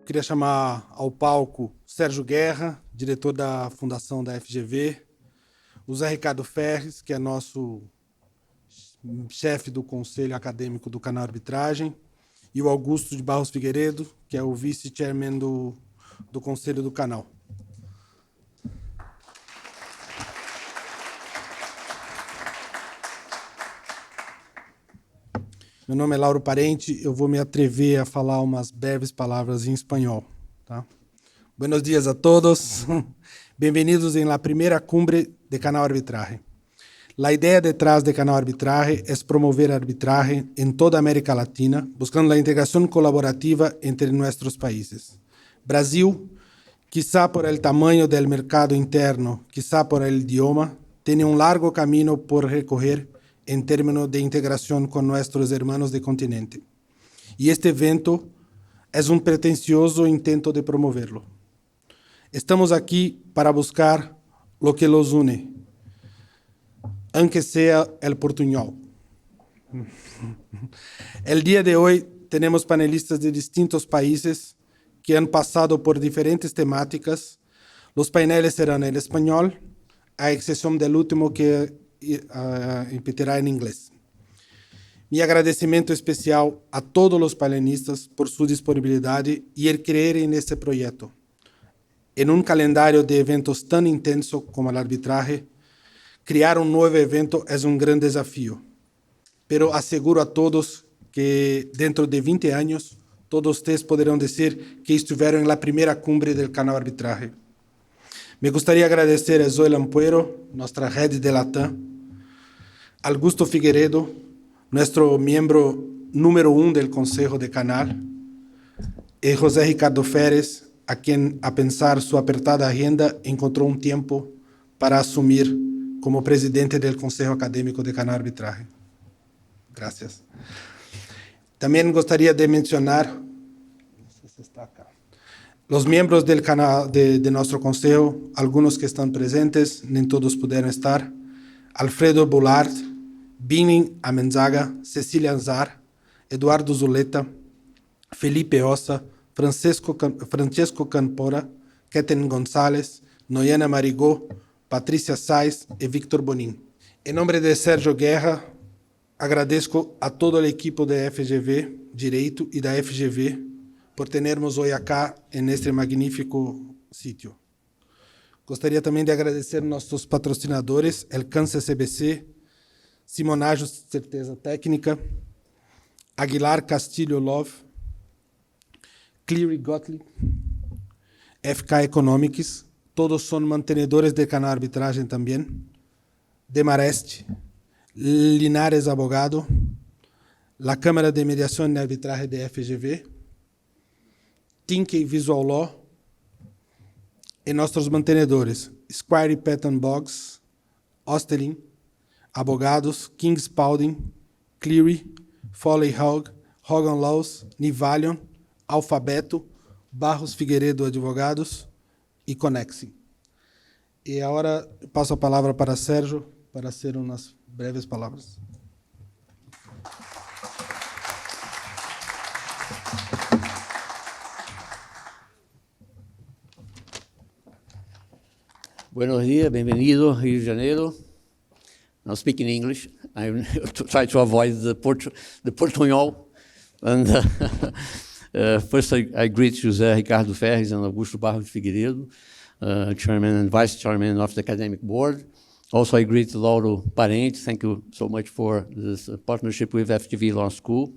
queria chamar ao palco Sérgio Guerra, diretor da Fundação da FGV, o Zé Ricardo Ferres, que é nosso chefe do Conselho Acadêmico do Canal Arbitragem, e o Augusto de Barros Figueiredo, que é o vice-chairman do Conselho do Canal. Meu nome é Lauro Parente, eu vou me atrever a falar umas breves palavras em espanhol. ¿Tá? Buenos días a todos, bienvenidos en la primera cumbre de Canal Arbitraje. La idea detrás de Canal Arbitraje es promover arbitraje en toda América Latina, buscando la integración colaborativa entre nuestros países. Brasil, quizá por el tamaño del mercado interno, quizá por el idioma, tiene un largo camino por recorrer en términos de integración con nuestros hermanos del continente. Y este evento es un pretencioso intento de promoverlo. Estamos aquí para buscar lo que los une, aunque sea el portuñol. El día de hoy tenemos panelistas de distintos países que han pasado por diferentes temáticas. Los paneles serán en español, a excepción del último que repetirá en inglés. Mi agradecimiento especial a todos los panelistas por su disponibilidad y el creer en este proyecto. En un calendario de eventos tan intenso como el arbitraje, crear un nuevo evento es un gran desafío, pero aseguro a todos que dentro de 20 años, todos ustedes podrán decir que estuvieron en la primera cumbre del Canal Arbitraje. Me gustaría agradecer a Zoe Lampuero, nuestra head de Latam, Augusto Figueiredo, nuestro miembro número 1 del Consejo de Canal, y José Ricardo Ferres, a quien, a pensar su apertada agenda, encontró un tiempo para asumir como presidente del Consejo Académico de Canal Arbitraje. Gracias. También gustaría de mencionar, no sé si está acá, los miembros del canal de nuestro consejo, algunos que están presentes, ni todos pudieron estar: Alfredo Boulard, Bini Amenzaga, Cecília Anzar, Eduardo Zuleta, Felipe Ossa, Francesco Campora, Keten González, Noyana Marigó, Patricia Sáiz y Víctor Bonin. En nombre de Sérgio Guerra, agradezco a todo el equipo de FGV Direito y da FGV por tenernos hoy acá en este magnífico sitio. Gostaria também de agradecer nossos patrocinadores, el Câncer CBC, Simonajo Certeza Técnica, Aguilar Castilho Love, Cleary Gottlieb, FK Economics, todos son mantenedores del Canal Arbitragem también, Demarest, Linares Abogado, la Cámara de Mediación y Arbitraje de FGV, Tinkey Visual Law, e nossos mantenedores, Squire Patton Boggs, Osterlin, Abogados, King Spalding, Cleary, Foley Hogg, Hogan Laws, Nivalion, Alfabeto, Barros Figueiredo Advogados e Conexi. E agora passo a palavra para Sérgio para hacer umas breves palavras. Buenos días, bienvenido Rio de Janeiro. I'll speak in English. I try to avoid the portunhol. And first, I greet José Ricardo Ferres and Augusto Barros Figueiredo, Chairman and Vice Chairman of the Academic Board. Also, I greet Lauro Parente. Thank you so much for this partnership with FGV Law School.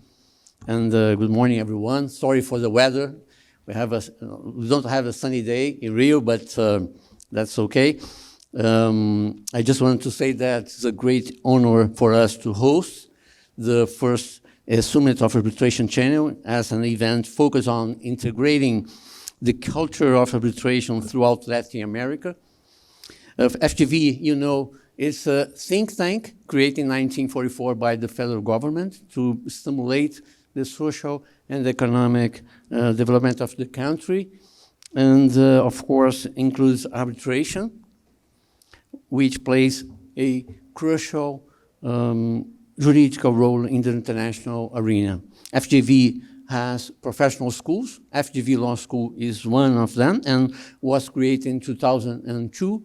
And good morning, everyone. Sorry for the weather. We don't have a sunny day in Rio, but that's okay. I just wanted to say that it's a great honor for us to host the first Summit of Arbitration Channel as an event focused on integrating the culture of arbitration throughout Latin America. FGV, you know, is a think tank created in 1944 by the federal government to stimulate the social and economic development of the country, and of course includes arbitration, which plays a crucial juridical role in the international arena. FGV has professional schools. FGV Law School is one of them and was created in 2002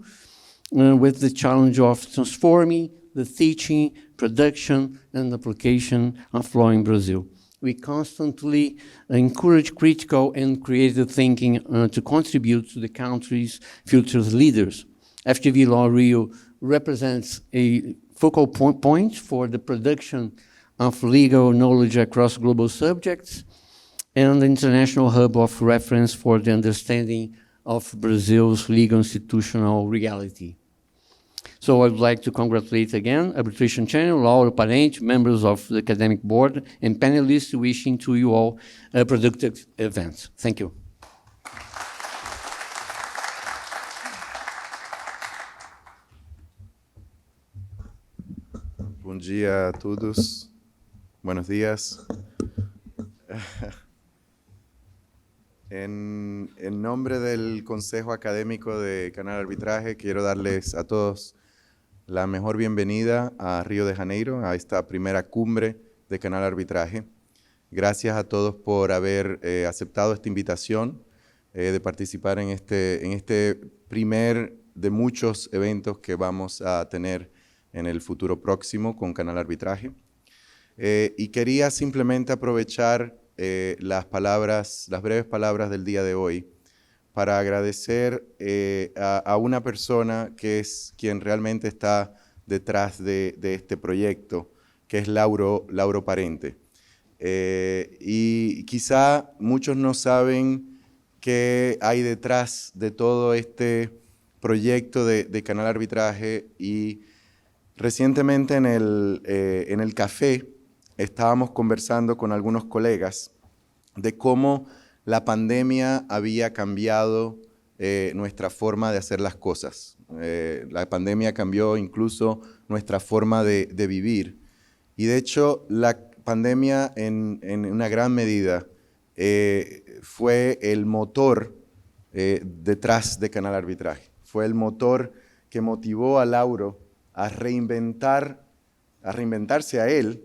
with the challenge of transforming the teaching, production, and application of law in Brazil. We constantly encourage critical and creative thinking to contribute to the country's future leaders. FGV Law Rio represents a focal point for the production of legal knowledge across global subjects and the international hub of reference for the understanding of Brazil's legal institutional reality. So I would like to congratulate again Arbitration Channel, Lauro Parente, members of the academic board, and panelists, wishing to you all a productive event. Thank you. Bom dia a todos. Buenos días. En nombre del Consejo Académico de Canal Arbitraje, quiero darles a todos la mejor bienvenida a Río de Janeiro, a esta primera cumbre de Canal Arbitraje. Gracias a todos por haber aceptado esta invitación de participar en este primer de muchos eventos que vamos a tener en el futuro próximo con Canal Arbitraje. Y quería simplemente aprovechar las breves palabras del día de hoy para agradecer a una persona que es quien realmente está detrás de este proyecto, que es Lauro Parente. Y quizá muchos no saben qué hay detrás de todo este proyecto de Canal Arbitraje, y recientemente en el café estábamos conversando con algunos colegas de cómo la pandemia había cambiado nuestra forma de hacer las cosas. La pandemia cambió incluso nuestra forma de vivir. Y de hecho, la pandemia en una gran medida fue el motor detrás de Canal Arbitraje. Fue el motor que motivó a Lauro a reinventarse a él,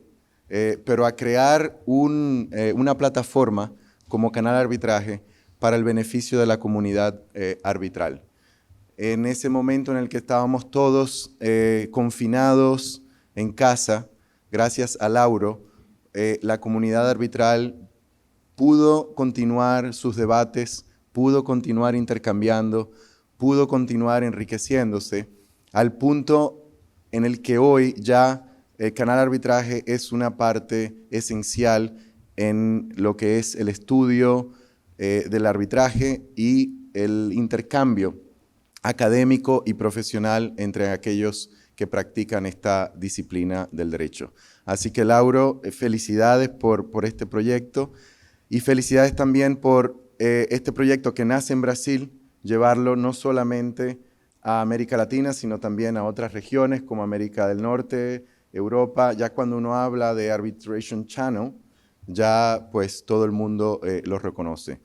pero a crear una plataforma como Canal Arbitraje para el beneficio de la comunidad arbitral. En ese momento en el que estábamos todos confinados en casa, gracias a Lauro, la comunidad arbitral pudo continuar sus debates, pudo continuar intercambiando, pudo continuar enriqueciéndose, al punto en el que hoy ya Canal Arbitraje es una parte esencial en lo que es el estudio del arbitraje y el intercambio académico y profesional entre aquellos que practican esta disciplina del derecho. Así que, Lauro, felicidades por este proyecto, y felicidades también por este proyecto que nace en Brasil, llevarlo no solamente a América Latina, sino también a otras regiones como América del Norte, Europa. Ya cuando uno habla de Arbitration Channel, ya pues todo el mundo lo reconoce.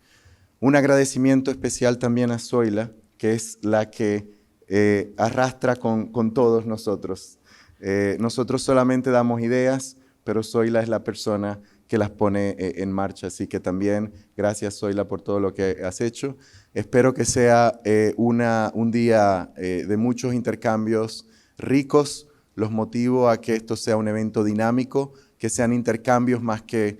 Un agradecimiento especial también a Zoila, que es la que arrastra con todos nosotros. Nosotros solamente damos ideas, pero Zoila es la persona que las pone en marcha. Así que también gracias, Zoila, por todo lo que has hecho. Espero que sea un día de muchos intercambios ricos. Los motivo a que esto sea un evento dinámico, que sean intercambios más que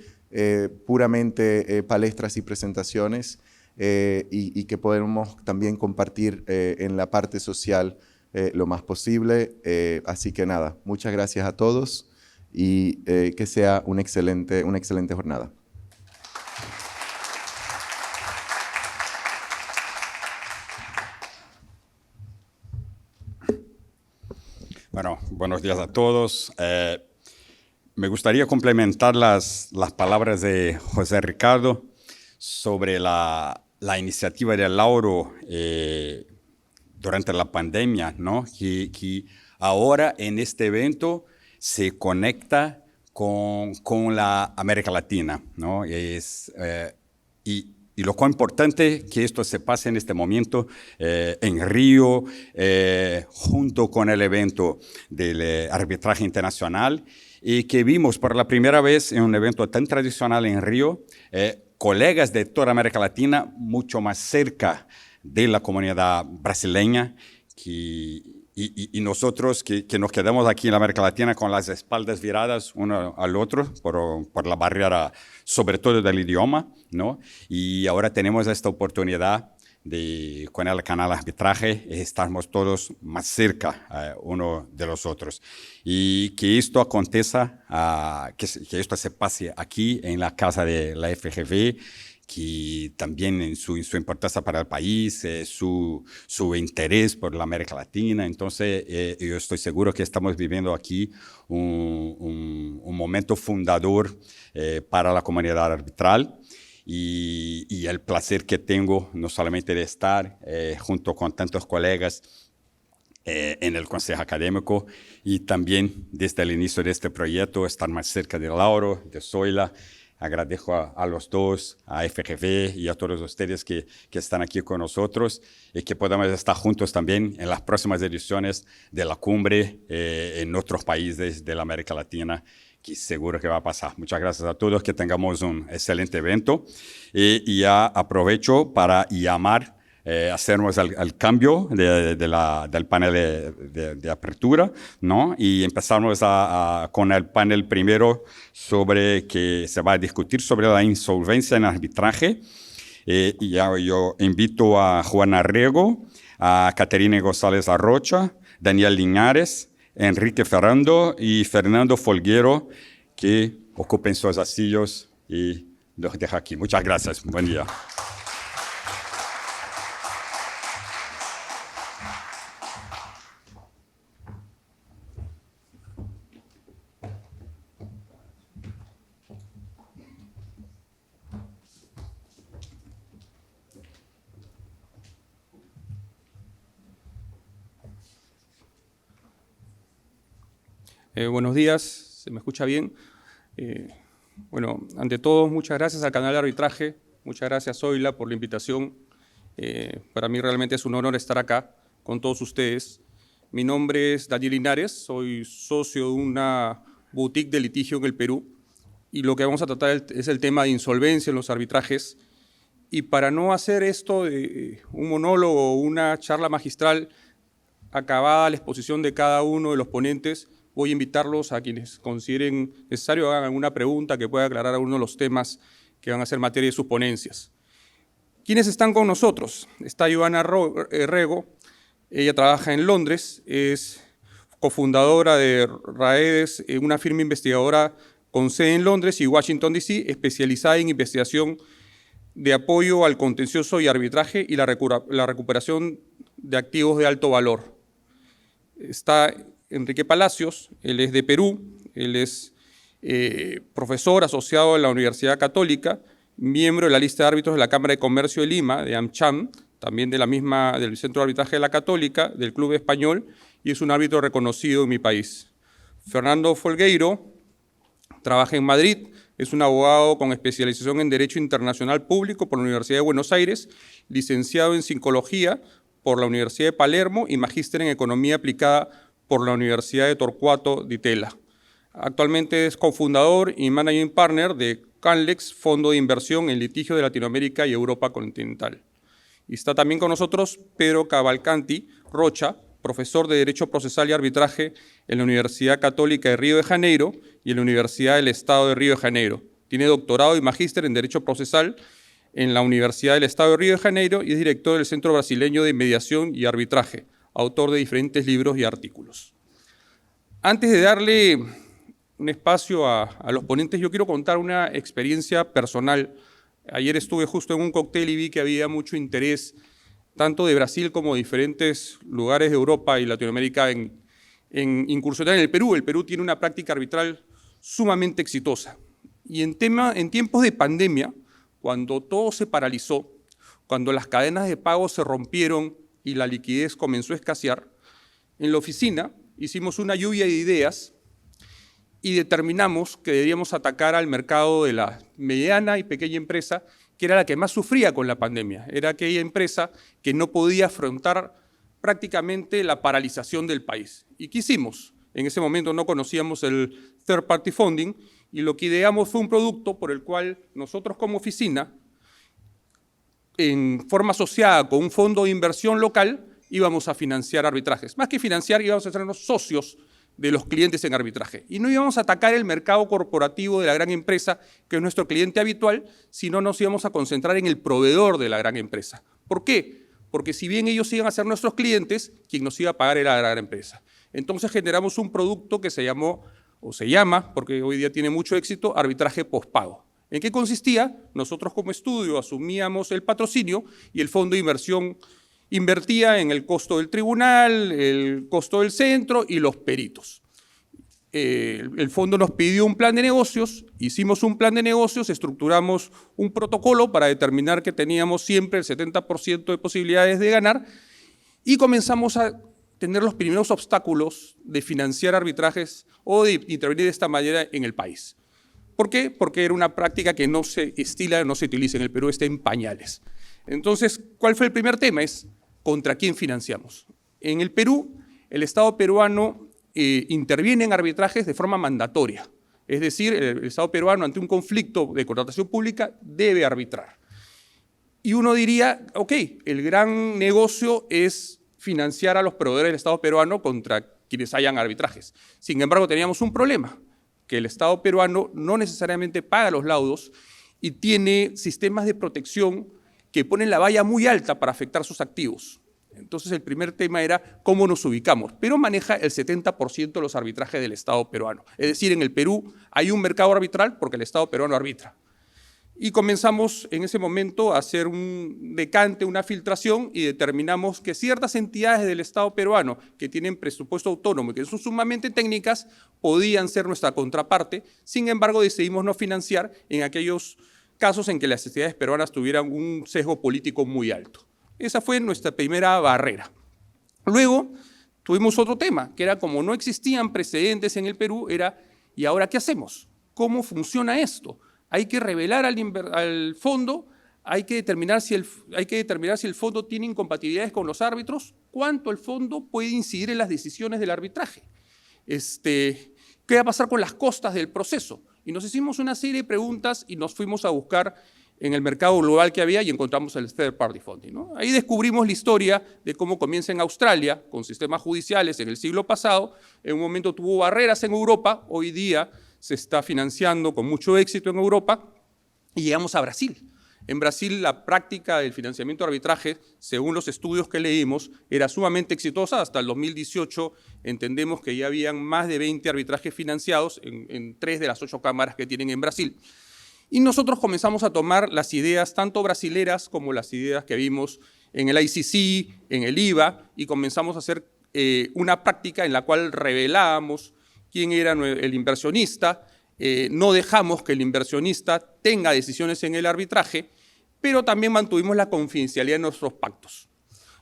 puramente palestras y presentaciones, y que podamos también compartir en la parte social lo más posible. Así que nada, muchas gracias a todos y que sea una excelente jornada. Bueno, buenos días a todos. Me gustaría complementar las palabras de José Ricardo sobre la iniciativa de Lauro durante la pandemia, ¿no? Que ahora en este evento se conecta con la América Latina, ¿no? Y lo cual importante que esto se pase en este momento en Río, junto con el evento del arbitraje internacional, y que vimos por la primera vez en un evento tan tradicional en Río, colegas de toda América Latina mucho más cerca de la comunidad brasileña y nosotros que nos quedamos aquí en la América Latina con las espaldas viradas uno al otro por la barrera, sobre todo del idioma, ¿no? Y ahora tenemos esta oportunidad con el canal Arbitraje, estamos todos más cerca uno de los otros. Y que esto acontezca, que esto se pase aquí en la casa de la FGV, que también en su importancia para el país, su interés por la América Latina. Entonces, yo estoy seguro que estamos viviendo aquí un momento fundador para la comunidad arbitral. Y el placer que tengo no solamente de estar junto con tantos colegas en el Consejo Académico y también desde el inicio de este proyecto estar más cerca de Lauro, de Zoila. Agradezco a los dos, a FGV y a todos ustedes que están aquí con nosotros y que podamos estar juntos también en las próximas ediciones de la cumbre en otros países de la América Latina, que seguro que va a pasar. Muchas gracias a todos, que tengamos un excelente evento. Y ya aprovecho para llamar, hacernos el cambio del panel de apertura, ¿no? Y empezamos con el panel primero sobre que se va a discutir sobre la insolvencia en arbitraje. Y ya yo invito a Juana Rego, a Caterina González Arrocha, Daniel Linares, Enrique Ferrando y Fernando Folguero, que ocupen sus asillos y los dejo aquí. Muchas gracias. Buen día. Buenos días, ¿se me escucha bien? Bueno, ante todo, muchas gracias al canal de Arbitraje, muchas gracias Zoila por la invitación. Para mí realmente es un honor estar acá con todos ustedes. Mi nombre es Daniel Linares, soy socio de una boutique de litigio en el Perú y lo que vamos a tratar es el tema de insolvencia en los arbitrajes. Y para no hacer esto un monólogo o una charla magistral, acabada la exposición de cada uno de los ponentes, voy a invitarlos a quienes consideren necesario hagan alguna pregunta que pueda aclarar alguno de los temas que van a ser materia de sus ponencias. ¿Quiénes están con nosotros? Está Joana Rego, ella trabaja en Londres, es cofundadora de Raedes, una firma investigadora con sede en Londres y Washington, D.C., especializada en investigación de apoyo al contencioso y arbitraje y la recuperación de activos de alto valor. Está Enrique Palacios, él es de Perú, él es profesor asociado en la Universidad Católica, miembro de la lista de árbitros de la Cámara de Comercio de Lima, de AmCham, también del Centro de Arbitraje de la Católica, del Club Español, y es un árbitro reconocido en mi país. Fernando Folgueiro trabaja en Madrid, es un abogado con especialización en Derecho Internacional Público por la Universidad de Buenos Aires, licenciado en Psicología por la Universidad de Palermo y magíster en Economía Aplicada por la Universidad de Torcuato Di Tella. Actualmente es cofundador y managing partner de Canlex, fondo de inversión en litigio de Latinoamérica y Europa continental. Y está también con nosotros Pedro Cavalcanti Rocha, profesor de Derecho Procesal y Arbitraje en la Universidad Católica de Río de Janeiro y en la Universidad del Estado de Río de Janeiro. Tiene doctorado y magíster en Derecho Procesal en la Universidad del Estado de Río de Janeiro y es director del Centro Brasileño de Mediación y Arbitraje, autor de diferentes libros y artículos. Antes de darle un espacio a los ponentes, yo quiero contar una experiencia personal. Ayer estuve justo en un cóctel y vi que había mucho interés, tanto de Brasil como de diferentes lugares de Europa y Latinoamérica, en incursionar en el Perú. El Perú tiene una práctica arbitral sumamente exitosa. Y en tiempos de pandemia, cuando todo se paralizó, cuando las cadenas de pago se rompieron y la liquidez comenzó a escasear, en la oficina hicimos una lluvia de ideas y determinamos que debíamos atacar al mercado de la mediana y pequeña empresa, que era la que más sufría con la pandemia. Era aquella empresa que no podía afrontar prácticamente la paralización del país. ¿Y qué hicimos? En ese momento no conocíamos el Third Party Funding, y lo que ideamos fue un producto por el cual nosotros como oficina, en forma asociada con un fondo de inversión local, íbamos a financiar arbitrajes. Más que financiar, íbamos a hacernos socios de los clientes en arbitraje. Y no íbamos a atacar el mercado corporativo de la gran empresa, que es nuestro cliente habitual, sino nos íbamos a concentrar en el proveedor de la gran empresa. ¿Por qué? Porque si bien ellos iban a ser nuestros clientes, quien nos iba a pagar era la gran empresa. Entonces generamos un producto que se llamó, o se llama, porque hoy día tiene mucho éxito, arbitraje pospago. ¿En qué consistía? Nosotros como estudio asumíamos el patrocinio y el fondo de inversión invertía en el costo del tribunal, el costo del centro y los peritos. El fondo nos pidió un plan de negocios, hicimos un plan de negocios, estructuramos un protocolo para determinar que teníamos siempre el 70% de posibilidades de ganar y comenzamos a tener los primeros obstáculos de financiar arbitrajes o de intervenir de esta manera en el país. ¿Por qué? Porque era una práctica que no se estila, no se utiliza en el Perú, está en pañales. Entonces, ¿cuál fue el primer tema? Es ¿contra quién financiamos? En el Perú, el Estado peruano interviene en arbitrajes de forma mandatoria. Es decir, el Estado peruano ante un conflicto de contratación pública debe arbitrar. Y uno diría, ok, el gran negocio es financiar a los proveedores del Estado peruano contra quienes hayan arbitrajes. Sin embargo, teníamos un problema, que el Estado peruano no necesariamente paga los laudos y tiene sistemas de protección que ponen la valla muy alta para afectar sus activos. Entonces el primer tema era cómo nos ubicamos, pero maneja el 70% de los arbitrajes del Estado peruano. Es decir, en el Perú hay un mercado arbitral porque el Estado peruano arbitra. Y comenzamos en ese momento a hacer un decante, una filtración y determinamos que ciertas entidades del Estado peruano que tienen presupuesto autónomo y que son sumamente técnicas podían ser nuestra contraparte. Sin embargo, decidimos no financiar en aquellos casos en que las entidades peruanas tuvieran un sesgo político muy alto. Esa fue nuestra primera barrera. Luego tuvimos otro tema, que era como no existían precedentes en el Perú, era ¿y ahora qué hacemos? ¿Cómo funciona esto? Hay que revelar al fondo, hay que determinar si el fondo tiene incompatibilidades con los árbitros, cuánto el fondo puede incidir en las decisiones del arbitraje. ¿Qué va a pasar con las costas del proceso? Y nos hicimos una serie de preguntas y nos fuimos a buscar en el mercado global que había y encontramos el Third Party Funding, ¿no? Ahí descubrimos la historia de cómo comienza en Australia, con sistemas judiciales en el siglo pasado. En un momento tuvo barreras en Europa, hoy día se está financiando con mucho éxito en Europa y llegamos a Brasil. En Brasil la práctica del financiamiento de arbitraje, según los estudios que leímos, era sumamente exitosa. Hasta el 2018 entendemos que ya habían más de 20 arbitrajes financiados en 3 de las 8 cámaras que tienen en Brasil. Y nosotros comenzamos a tomar las ideas tanto brasileras como las ideas que vimos en el ICC, en el IVA, y comenzamos a hacer una práctica en la cual revelábamos quién era el inversionista, no dejamos que el inversionista tenga decisiones en el arbitraje, pero también mantuvimos la confidencialidad de nuestros pactos.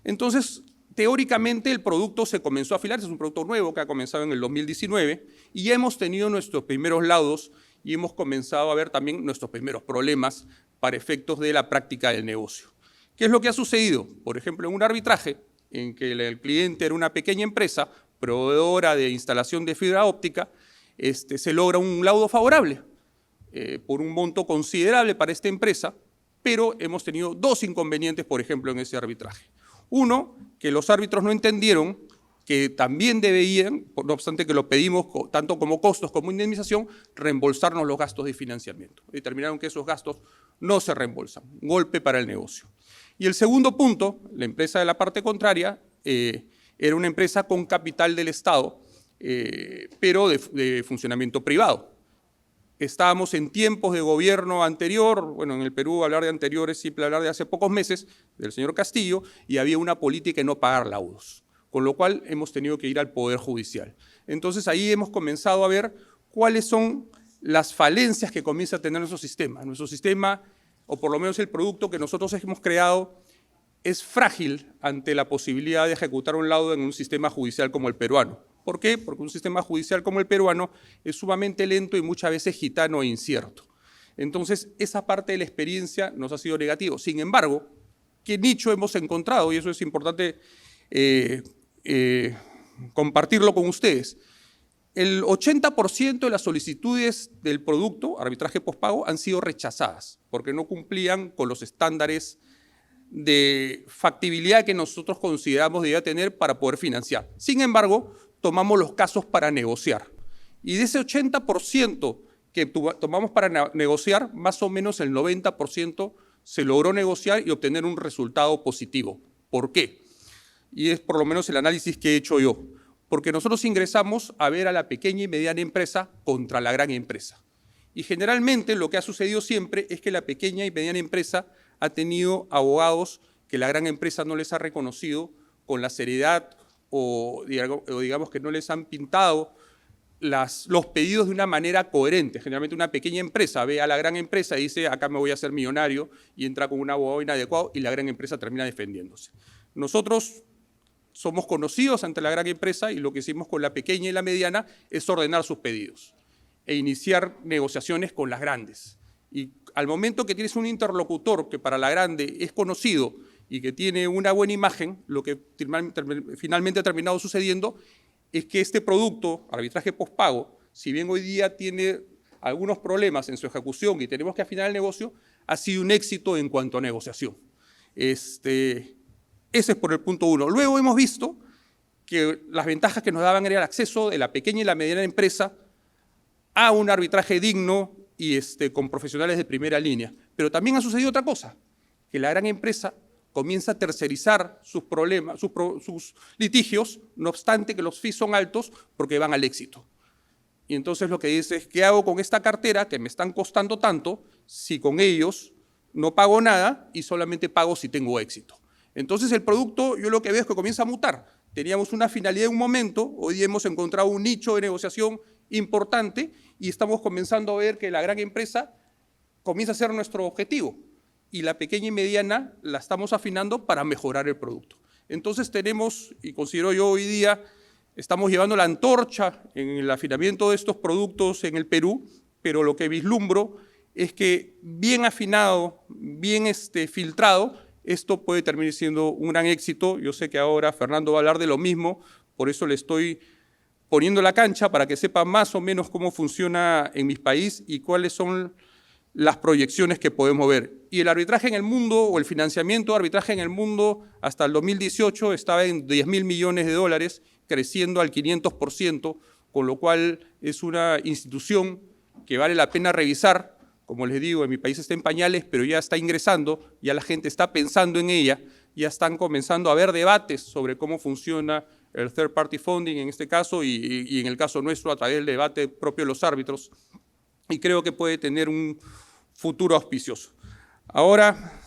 Entonces, teóricamente el producto se comenzó a afilar, es un producto nuevo que ha comenzado en el 2019 y ya hemos tenido nuestros primeros laudos y hemos comenzado a ver también nuestros primeros problemas para efectos de la práctica del negocio. ¿Qué es lo que ha sucedido? Por ejemplo, en un arbitraje en que el cliente era una pequeña empresa, proveedora de instalación de fibra óptica, se logra un laudo favorable por un monto considerable para esta empresa, pero hemos tenido 2 inconvenientes, por ejemplo, en ese arbitraje. Uno, que los árbitros no entendieron que también debían, no obstante que lo pedimos tanto como costos como indemnización, reembolsarnos los gastos de financiamiento. Determinaron que esos gastos no se reembolsan, golpe para el negocio. Y el segundo punto, la empresa de la parte contraria, era una empresa con capital del Estado, pero de funcionamiento privado. Estábamos en tiempos de gobierno anterior, bueno, en el Perú hablar de anteriores, simple hablar de hace pocos meses, del señor Castillo, y había una política de no pagar laudos, con lo cual hemos tenido que ir al Poder Judicial. Entonces ahí hemos comenzado a ver cuáles son las falencias que comienza a tener nuestro sistema. Nuestro sistema, o por lo menos el producto que nosotros hemos creado, es frágil ante la posibilidad de ejecutar un laudo en un sistema judicial como el peruano. ¿Por qué? Porque un sistema judicial como el peruano es sumamente lento y muchas veces gitano e incierto. Entonces, esa parte de la experiencia nos ha sido negativo. Sin embargo, ¿qué nicho hemos encontrado? Y eso es importante compartirlo con ustedes. el 80% de las solicitudes del producto, arbitraje postpago, han sido rechazadas porque no cumplían con los estándares de factibilidad que nosotros consideramos debía tener para poder financiar. Sin embargo, tomamos los casos para negociar. Y de ese 80% que tomamos para negociar, más o menos el 90% se logró negociar y obtener un resultado positivo. ¿Por qué? Y es por lo menos el análisis que he hecho yo. Porque nosotros ingresamos a ver a la pequeña y mediana empresa contra la gran empresa. Y generalmente lo que ha sucedido siempre es que la pequeña y mediana empresa ha tenido abogados que la gran empresa no les ha reconocido con la seriedad o digamos que no les han pintado los pedidos de una manera coherente. Generalmente una pequeña empresa ve a la gran empresa y dice, acá me voy a hacer millonario, y entra con un abogado inadecuado y la gran empresa termina defendiéndose. Nosotros somos conocidos ante la gran empresa y lo que hicimos con la pequeña y la mediana es ordenar sus pedidos e iniciar negociaciones con las grandes. Y al momento que tienes un interlocutor que para la grande es conocido y que tiene una buena imagen, lo que finalmente ha terminado sucediendo es que este producto, arbitraje postpago, si bien hoy día tiene algunos problemas en su ejecución y tenemos que afinar el negocio, ha sido un éxito en cuanto a negociación. Ese es por el punto 1. Luego hemos visto que las ventajas que nos daban era el acceso de la pequeña y la mediana empresa a un arbitraje digno y con profesionales de primera línea. Pero también ha sucedido otra cosa, que la gran empresa comienza a tercerizar sus problemas, sus litigios, no obstante que los fees son altos porque van al éxito. Y entonces lo que dice es, ¿qué hago con esta cartera que me están costando tanto si con ellos no pago nada y solamente pago si tengo éxito? Entonces el producto, yo lo que veo es que comienza a mutar. Teníamos una finalidad en un momento, hoy hemos encontrado un nicho de negociación importante y estamos comenzando a ver que la gran empresa comienza a ser nuestro objetivo y la pequeña y mediana la estamos afinando para mejorar el producto. Entonces tenemos, y considero yo hoy día, estamos llevando la antorcha en el afinamiento de estos productos en el Perú, pero lo que vislumbro es que bien afinado, bien filtrado, esto puede terminar siendo un gran éxito. Yo sé que ahora Fernando va a hablar de lo mismo, por eso le estoy poniendo la cancha para que sepa más o menos cómo funciona en mi país y cuáles son las proyecciones que podemos ver. Y el arbitraje en el mundo, o el financiamiento de arbitraje en el mundo, hasta el 2018 estaba en 10.000 millones de dólares, creciendo al 500%, con lo cual es una institución que vale la pena revisar. Como les digo, en mi país está en pañales, pero ya está ingresando, ya la gente está pensando en ella, ya están comenzando a haber debates sobre cómo funciona el third party funding en este caso y en el caso nuestro a través del debate propio de los árbitros. Y creo que puede tener un futuro auspicioso. Ahora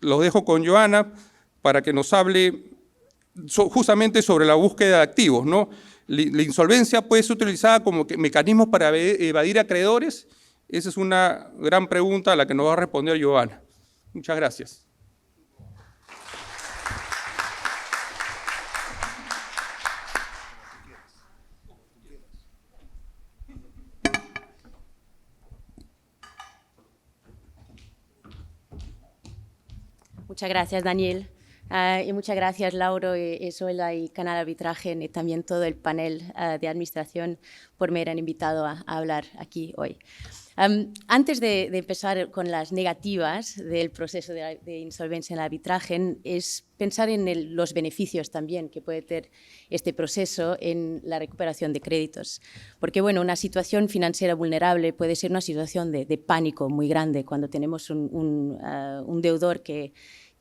los dejo con Joana para que nos hable justamente sobre la búsqueda de activos, ¿no? La insolvencia puede ser utilizada como mecanismo para evadir acreedores. Esa es una gran pregunta a la que nos va a responder Joana. Muchas gracias. Muchas gracias, Daniel. Y muchas gracias, Lauro, y Zoila y Canal Arbitraje, y también todo el panel de administración por me haber invitado a hablar aquí hoy. Antes de empezar con las negativas del proceso de insolvencia en el arbitraje, es pensar en los beneficios también que puede tener este proceso en la recuperación de créditos. Porque, bueno, una situación financiera vulnerable puede ser una situación de pánico muy grande cuando tenemos un deudor que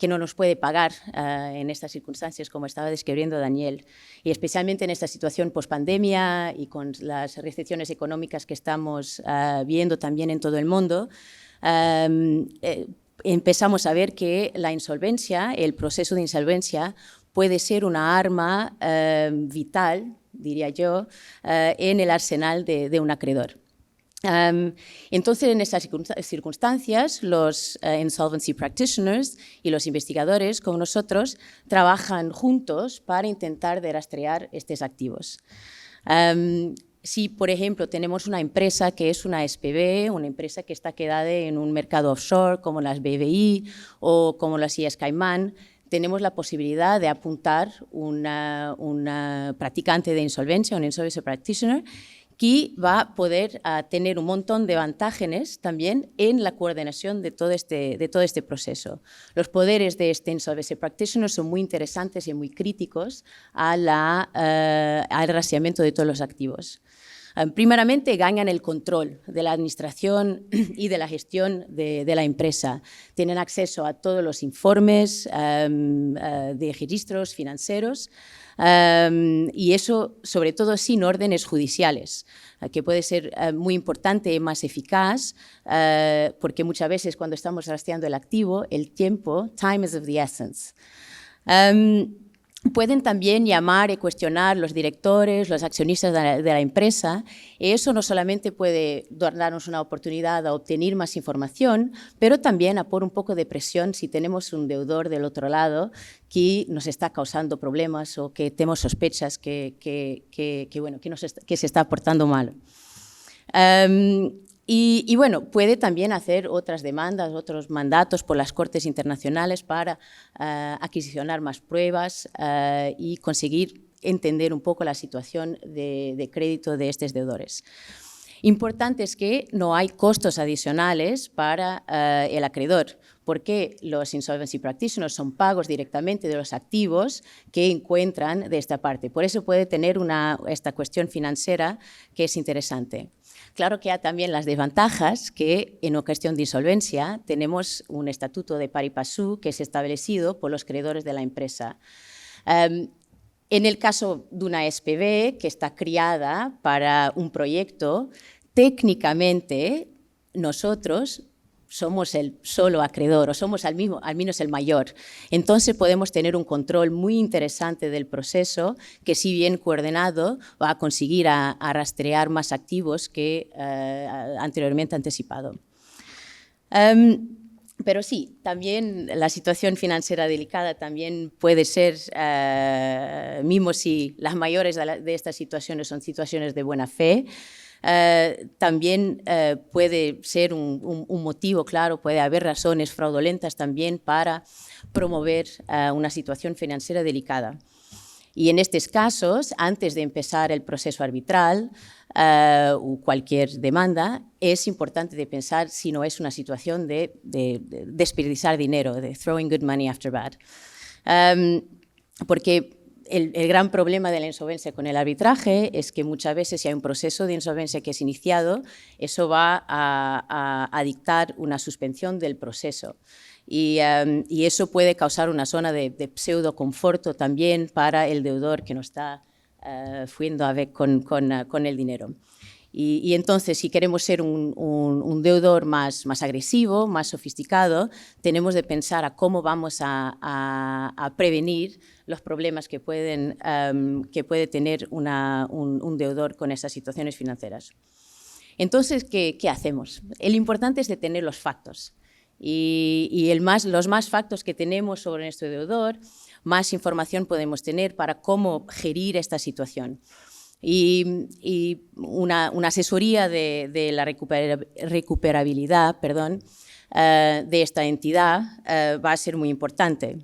no nos puede pagar en estas circunstancias, como estaba describiendo Daniel, y especialmente en esta situación post-pandemia y con las restricciones económicas que estamos viendo también en todo el mundo, empezamos a ver que la insolvencia, el proceso de insolvencia, puede ser una arma vital, diría yo, en el arsenal de un acreedor. Entonces, en estas circunstancias, los insolvency practitioners y los investigadores, como nosotros, trabajan juntos para intentar rastrear estos activos. Si, por ejemplo, tenemos una empresa que es una SPV, una empresa que está quedada en un mercado offshore, como las BVI o como las Islas Caimán, tenemos la posibilidad de apuntar una practicante de insolvencia, un insolvency practitioner, que va a poder tener un montón de ventajas también en la coordinación de todo este proceso. Los poderes de este insolvency practitioner son muy interesantes y muy críticos al rastreamiento de todos los activos. Primeramente, ganan el control de la administración y de la gestión de la empresa. Tienen acceso a todos los informes de registros financieros y eso, sobre todo, sin órdenes judiciales, que puede ser muy importante y más eficaz porque muchas veces cuando estamos rastreando el activo, el tiempo, time is of the essence. Pueden también llamar y cuestionar los directores, los accionistas de la empresa, y eso no solamente puede darnos una oportunidad a obtener más información, pero también a poner un poco de presión si tenemos un deudor del otro lado que nos está causando problemas o que tenemos sospechas que se está portando mal. Y bueno, puede también hacer otras demandas, otros mandatos por las cortes internacionales para adquisicionar más pruebas y conseguir entender un poco la situación de crédito de estos deudores. Importante es que no hay costos adicionales para el acreedor, porque los insolvency practitioners son pagos directamente de los activos que encuentran de esta parte. Por eso puede tener esta cuestión financiera que es interesante. Claro que hay también las desventajas que en una cuestión de insolvencia tenemos un estatuto de pari passu que es establecido por los creadores de la empresa. En el caso de una SPV que está creada para un proyecto, técnicamente nosotros somos el solo acreedor o somos al menos el mayor. Entonces podemos tener un control muy interesante del proceso que, si bien coordinado, va a conseguir a rastrear más activos que anteriormente anticipado. Pero sí, también la situación financiera delicada también puede ser, mismo si las mayores de estas situaciones son situaciones de buena fe, también puede ser un motivo, claro, puede haber razones fraudulentas también para promover una situación financiera delicada. Y en estos casos, antes de empezar el proceso arbitral o cualquier demanda, es importante de pensar si no es una situación de desperdiciar dinero, de throwing good money after bad. Porque el gran problema de la insolvencia con el arbitraje es que muchas veces, si hay un proceso de insolvencia que es iniciado, eso va a dictar una suspensión del proceso. Y eso puede causar una zona de pseudo conforto también para el deudor que no está fuendo a ver con el dinero. Y entonces, si queremos ser un deudor más agresivo, más sofisticado, tenemos de pensar a cómo vamos a prevenir los problemas que puede tener un deudor con esas situaciones financieras. Entonces, ¿qué hacemos? El importante es de tener los factos. Y los más factos que tenemos sobre nuestro deudor, más información podemos tener para cómo gerir esta situación. Y una asesoría de la recuperabilidad de esta entidad va a ser muy importante.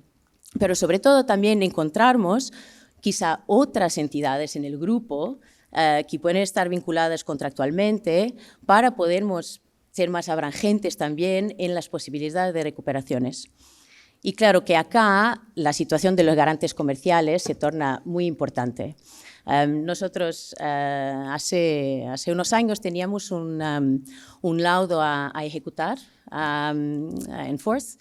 Pero sobre todo también encontramos quizá otras entidades en el grupo que pueden estar vinculadas contractualmente para podermos ser más abrangentes también en las posibilidades de recuperaciones. Y claro que acá la situación de los garantes comerciales se torna muy importante. Nosotros hace unos años teníamos un laudo a ejecutar en Force.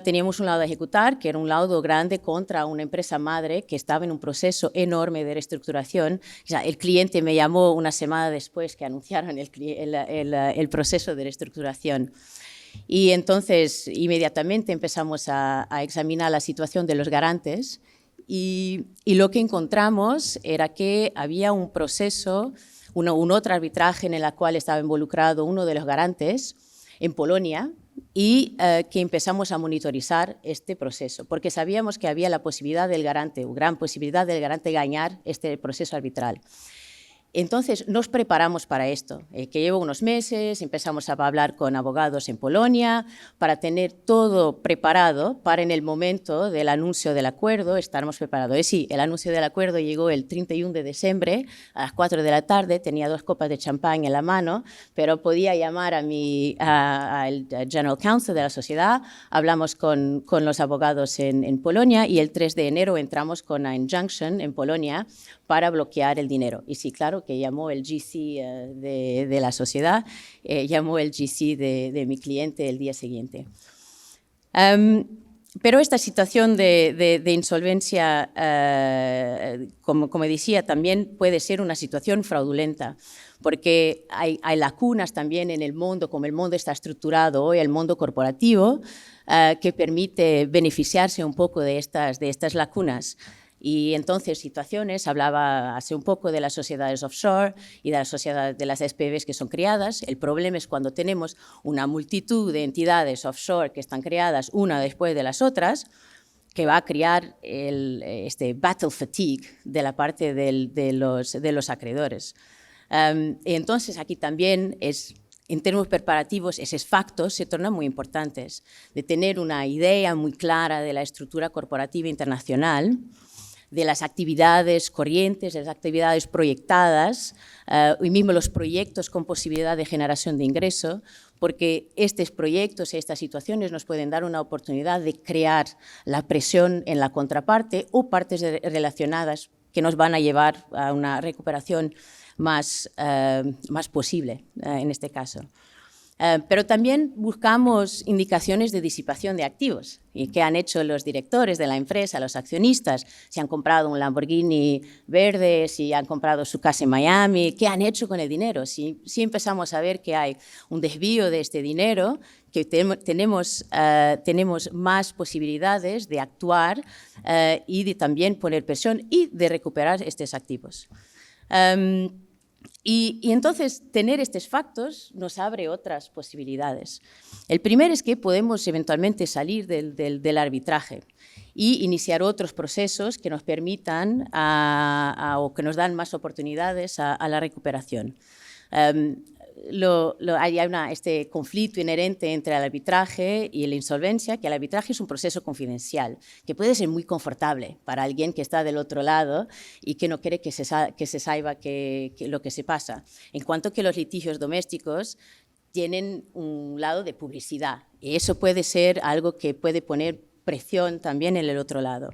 Teníamos un laudo a ejecutar que era un laudo grande contra una empresa madre que estaba en un proceso enorme de reestructuración. O sea, el cliente me llamó una semana después que anunciaron el proceso de reestructuración. Y entonces inmediatamente empezamos a examinar la situación de los garantes y lo que encontramos era que había un proceso, un otro arbitraje en el cual estaba involucrado uno de los garantes en Polonia y que empezamos a monitorizar este proceso porque sabíamos que había la posibilidad del garante, o gran posibilidad del garante ganar este proceso arbitral. Entonces, nos preparamos para esto, que llevo unos meses, empezamos a hablar con abogados en Polonia para tener todo preparado para en el momento del anuncio del acuerdo, estarmos preparados. Sí, el anuncio del acuerdo llegó el 31 de diciembre a las 4 de la tarde, tenía 2 copas de champán en la mano, pero podía llamar al General Counsel de la sociedad, hablamos con los abogados en Polonia y el 3 de enero entramos con la injunction en Polonia para bloquear el dinero. Y sí, claro que llamó el GC de la sociedad, llamó el GC de mi cliente el día siguiente. Pero esta situación de insolvencia, como decía, también puede ser una situación fraudulenta, porque hay lagunas también en el mundo, como el mundo está estructurado hoy, el mundo corporativo, que permite beneficiarse un poco de estas lagunas. Y entonces situaciones, hablaba hace un poco de las sociedades offshore y de las sociedades de las SPVs que son creadas. El problema es cuando tenemos una multitud de entidades offshore que están creadas una después de las otras, que va a crear este battle fatigue de la parte de los acreedores. Y entonces aquí también en términos preparativos, esos factos se tornan muy importantes, de tener una idea muy clara de la estructura corporativa internacional, de las actividades corrientes, de las actividades proyectadas y mismo los proyectos con posibilidad de generación de ingreso, porque estos proyectos y estas situaciones nos pueden dar una oportunidad de crear la presión en la contraparte o partes relacionadas que nos van a llevar a una recuperación más posible en este caso. Pero también buscamos indicaciones de disipación de activos y qué han hecho los directores de la empresa, los accionistas, si han comprado un Lamborghini verde, si han comprado su casa en Miami, qué han hecho con el dinero. Si empezamos a ver que hay un desvío de este dinero, que tenemos más posibilidades de actuar y de también poner presión y de recuperar estos activos. Y entonces, tener estos factos nos abre otras posibilidades. El primero es que podemos eventualmente salir del arbitraje y iniciar otros procesos que nos permitan o que nos dan más oportunidades a la recuperación. Hay este conflicto inherente entre el arbitraje y la insolvencia, que el arbitraje es un proceso confidencial, que puede ser muy confortable para alguien que está del otro lado y que no quiere que se sepa lo que se pasa. En cuanto que los litigios domésticos tienen un lado de publicidad, y eso puede ser algo que puede poner presión también en el otro lado.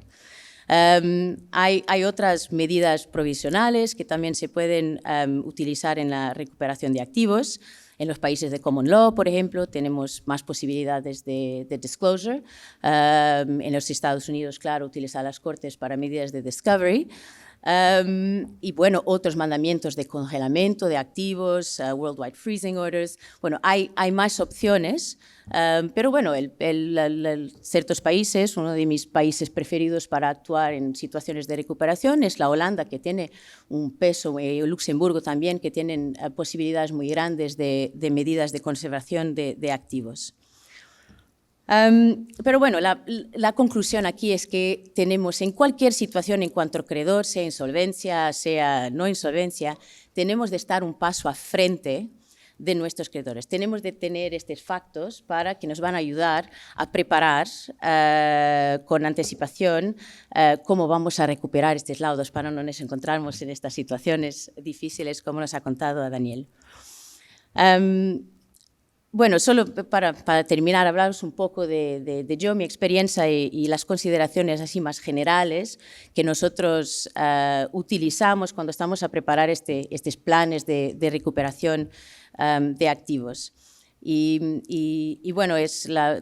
Hay otras medidas provisionales que también se pueden utilizar en la recuperación de activos. En los países de common law, por ejemplo, tenemos más posibilidades de disclosure. En los Estados Unidos, claro, utilizar las cortes para medidas de discovery. Y bueno, otros mandamientos de congelamiento de activos, worldwide freezing orders. Bueno, hay más opciones, pero bueno, ciertos países, uno de mis países preferidos para actuar en situaciones de recuperación es la Holanda, que tiene un peso, y Luxemburgo también, que tienen posibilidades muy grandes de medidas de conservación de activos. Pero bueno, la conclusión aquí es que tenemos en cualquier situación en cuanto a acreedor, sea insolvencia, sea no insolvencia, tenemos de estar un paso a frente de nuestros credores. Tenemos de tener estos factos para que nos van a ayudar a preparar con anticipación cómo vamos a recuperar estos laudos para no nos encontrarnos en estas situaciones difíciles como nos ha contado Daniel. Bueno, solo para terminar, hablaros un poco de yo, mi experiencia y las consideraciones así más generales que nosotros utilizamos cuando estamos a preparar estos planes de recuperación de activos. Y bueno,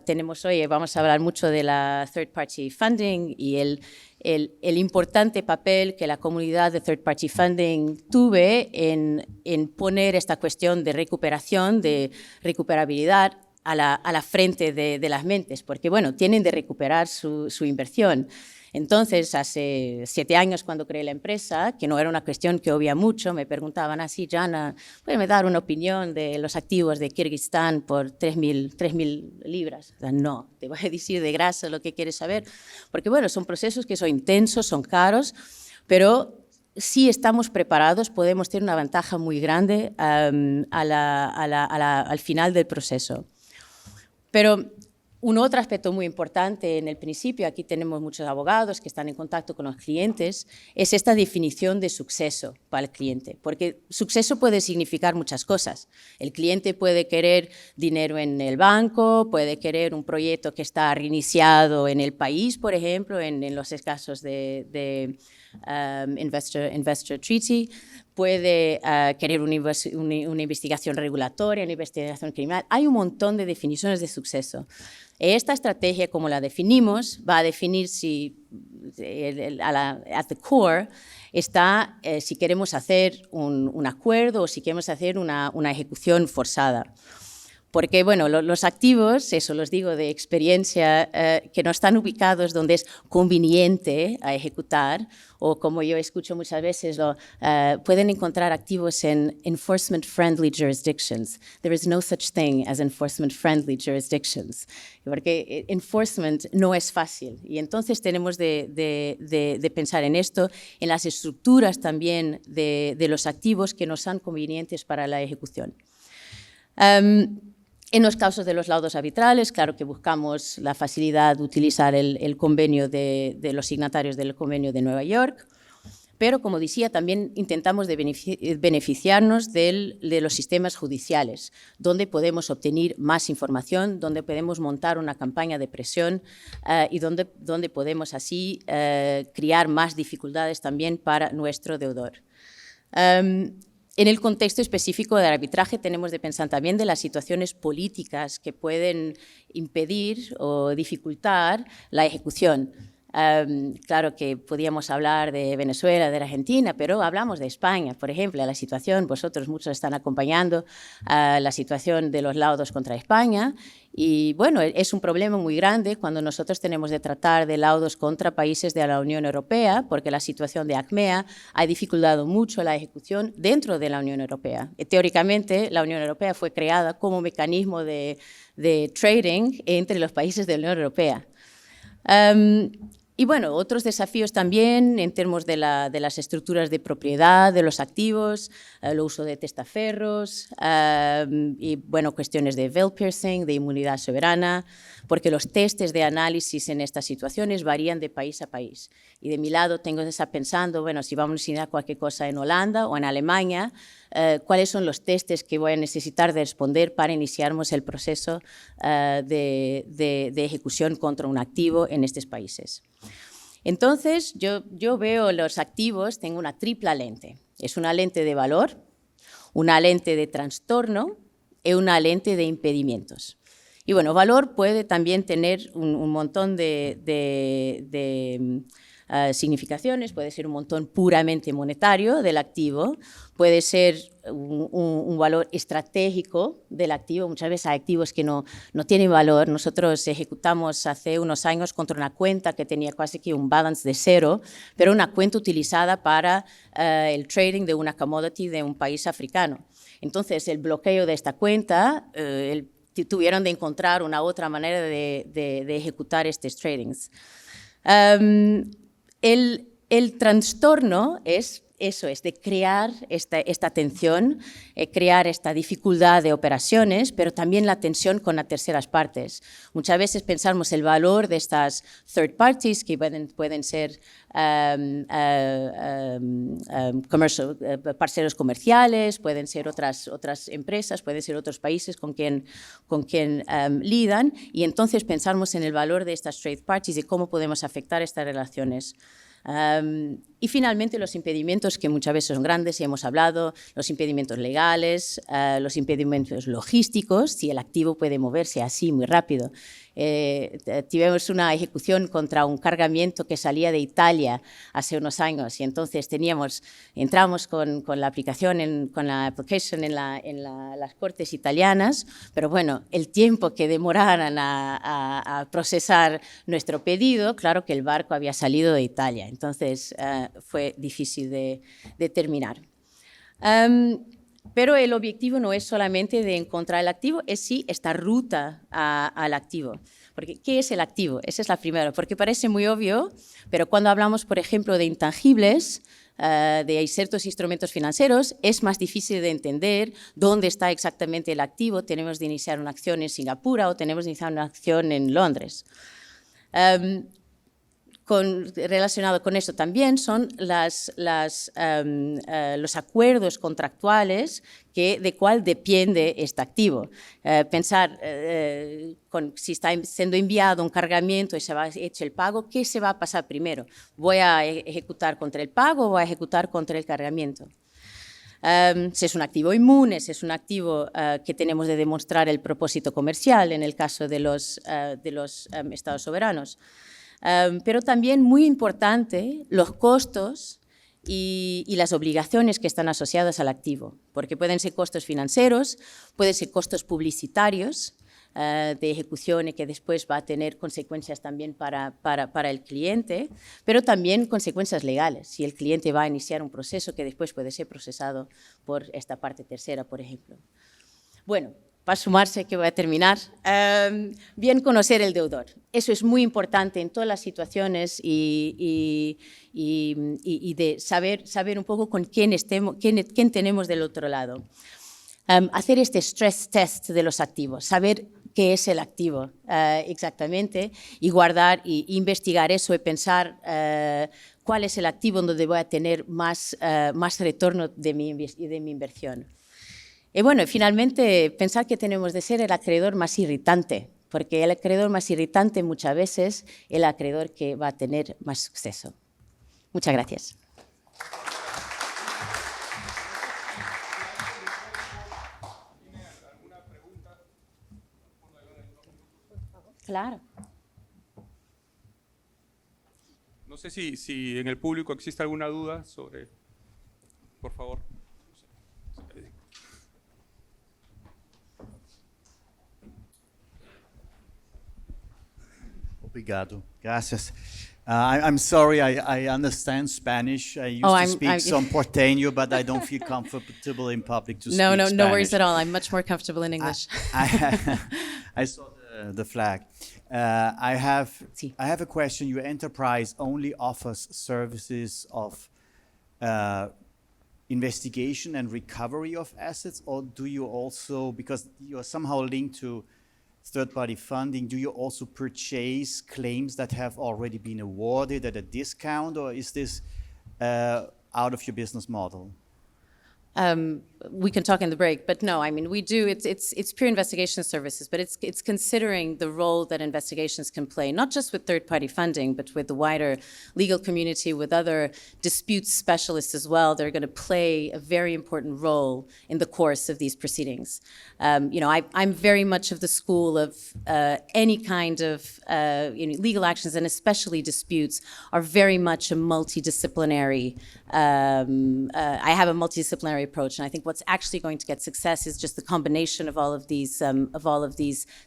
tenemos hoy, vamos a hablar mucho de la third party funding y el importante papel que la comunidad de third party funding tuve en poner esta cuestión de recuperación, de recuperabilidad a la frente de las mentes, porque bueno, tienen de recuperar su inversión. Entonces, hace 7 años cuando creé la empresa, que no era una cuestión que obvia mucho, me preguntaban así, Jana, ¿puedes dar una opinión de los activos de Kirguistán por 3.000 libras? O sea, no, te voy a decir de grasa lo que quieres saber, porque bueno, son procesos que son intensos, son caros, pero si estamos preparados, podemos tener una ventaja muy grande al final del proceso. Pero un otro aspecto muy importante en el principio, aquí tenemos muchos abogados que están en contacto con los clientes, es esta definición de suceso para el cliente, porque suceso puede significar muchas cosas. El cliente puede querer dinero en el banco, puede querer un proyecto que está reiniciado en el país, por ejemplo, en los casos de Investor Treaty, puede querer una investigación regulatoria, una investigación criminal. Hay un montón de definiciones de suceso. Esta estrategia, como la definimos, va a definir si, at the core, está si queremos hacer un acuerdo o si queremos hacer una ejecución forzada. Porque, bueno, los activos, eso los digo de experiencia, que no están ubicados donde es conveniente a ejecutar, o como yo escucho muchas veces, pueden encontrar activos en enforcement-friendly jurisdictions. There is no such thing as enforcement-friendly jurisdictions, porque enforcement no es fácil. Y entonces tenemos de pensar en esto, en las estructuras también de los activos que nos son convenientes para la ejecución. En los casos de los laudos arbitrales, claro que buscamos la facilidad de utilizar el convenio de los signatarios del convenio de Nueva York, pero, como decía, también intentamos beneficiarnos de los sistemas judiciales, donde podemos obtener más información, donde podemos montar una campaña de presión y donde podemos así crear más dificultades también para nuestro deudor. En el contexto específico del arbitraje tenemos de pensar también de las situaciones políticas que pueden impedir o dificultar la ejecución. Claro que podíamos hablar de Venezuela, de la Argentina, pero hablamos de España, por ejemplo, la situación, vosotros muchos están acompañando la situación de los laudos contra España y bueno, es un problema muy grande cuando nosotros tenemos de tratar de laudos contra países de la Unión Europea, porque la situación de ACMEA ha dificultado mucho la ejecución dentro de la Unión Europea. Teóricamente, la Unión Europea fue creada como mecanismo de trading entre los países de la Unión Europea. Y bueno, otros desafíos también en términos de las estructuras de propiedad de los activos, el uso de testaferros y bueno, cuestiones de veil piercing, de inmunidad soberana, porque los testes de análisis en estas situaciones varían de país a país. Y de mi lado tengo que estar pensando, bueno, si vamos a enseñar cualquier cosa en Holanda o en Alemania, cuáles son los testes que voy a necesitar de responder para iniciarmos el proceso de ejecución contra un activo en estos países. Entonces, yo veo los activos, tengo una tripla lente. Es una lente de valor, una lente de trastorno y una lente de impedimentos. Y bueno, valor puede también tener un montón de significaciones, puede ser un montón puramente monetario del activo, puede ser un valor estratégico del activo. Muchas veces hay activos que no tienen valor. Nosotros ejecutamos hace unos años contra una cuenta que tenía casi que un balance de cero, pero una cuenta utilizada para el trading de una commodity de un país africano. Entonces, el bloqueo de esta cuenta, tuvieron de encontrar una otra manera de ejecutar estos tradings. El trastorno es eso, es de crear esta tensión, crear esta dificultad de operaciones, pero también la tensión con las terceras partes. Muchas veces pensamos el valor de estas third parties, que pueden ser parceros comerciales, pueden ser otras empresas, pueden ser otros países con quien lidan, y entonces pensamos en el valor de estas third parties y cómo podemos afectar estas relaciones. Y finalmente los impedimentos, que muchas veces son grandes y hemos hablado, los impedimentos legales, los impedimentos logísticos, si el activo puede moverse así muy rápido. Tuvimos una ejecución contra un cargamento que salía de Italia hace unos años y entonces entramos con la aplicación, con la application en las cortes italianas, pero bueno, el tiempo que demoraran a procesar nuestro pedido, claro que el barco había salido de Italia, entonces fue difícil de terminar. Pero el objetivo no es solamente de encontrar el activo, es sí esta ruta al activo. Porque, ¿qué es el activo? Esa es la primera, porque parece muy obvio, pero cuando hablamos, por ejemplo, de intangibles, de ciertos instrumentos financieros, es más difícil de entender dónde está exactamente el activo. Tenemos de iniciar una acción en Singapur o tenemos de iniciar una acción en Londres. Relacionado con esto también son los acuerdos contractuales de cuál depende este activo. Pensar si está siendo enviado un cargamento y se va a hecho el pago, ¿qué se va a pasar primero? ¿Voy a ejecutar contra el pago o voy a ejecutar contra el cargamento? Si es un activo inmune, si es un activo que tenemos de demostrar el propósito comercial en el caso de los estados soberanos. Pero también muy importante los costos y las obligaciones que están asociadas al activo, porque pueden ser costos financieros, pueden ser costos publicitarios de ejecución y que después va a tener consecuencias también para el cliente, pero también consecuencias legales, si el cliente va a iniciar un proceso que después puede ser procesado por esta parte tercera, por ejemplo. Bueno, para sumarse, que voy a terminar, bien conocer el deudor. Eso es muy importante en todas las situaciones y de saber un poco con quién tenemos del otro lado. Hacer este stress test de los activos, saber qué es el activo exactamente y guardar e investigar eso y pensar cuál es el activo donde voy a tener más retorno de mi inversión. Y bueno, finalmente, pensar que tenemos de ser el acreedor más irritante, porque el acreedor más irritante muchas veces es el acreedor que va a tener más suceso. Muchas gracias. Claro. No sé si en el público existe alguna duda sobre... Por favor. Obrigado. Gracias. I'm sorry, I understand Spanish. I used to speak some Porteño, but I don't feel comfortable in public to speak Spanish. No worries at all. I'm much more comfortable in English. I saw the flag. I have a question. Your enterprise only offers services of investigation and recovery of assets, or do you also, because you are somehow linked to third-party funding, do you also purchase claims that have already been awarded at a discount, or is this out of your business model? We can talk in the break, but no, I mean, we do, it's pure investigation services, but it's considering the role that investigations can play, not just with third-party funding, but with the wider legal community, with other disputes specialists as well. They're going to play a very important role in the course of these proceedings. I'm very much of the school of any kind of legal actions, and especially disputes, are very much a multidisciplinary, I have a multidisciplinary approach, and I think what's actually going to get success is just the combination of all of these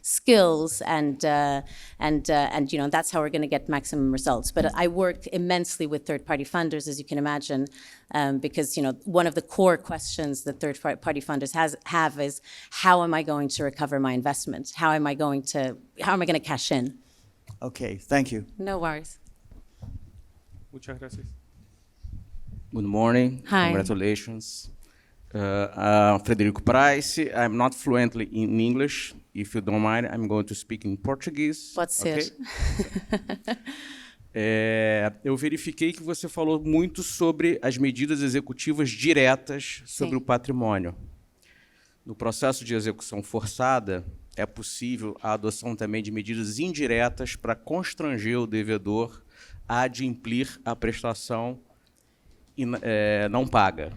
skills, and that's how we're going to get maximum results. But I work immensely with third-party funders, as you can imagine, because one of the core questions that third-party funders have is, how am I going to recover my investment? How am I going to cash in? Okay, thank you. No worries. Muchas gracias. Good morning. Hi. Congratulations. Frederico Price. I'm not fluently in English. If you don't mind, I'm going to speak in Portuguese. Pode ser. Okay? Eu verifiquei que você falou muito sobre as medidas executivas diretas sobre o patrimônio. No processo de execução forçada, é possível a adoção também de medidas indiretas para constranger o devedor a adimplir a prestação não paga.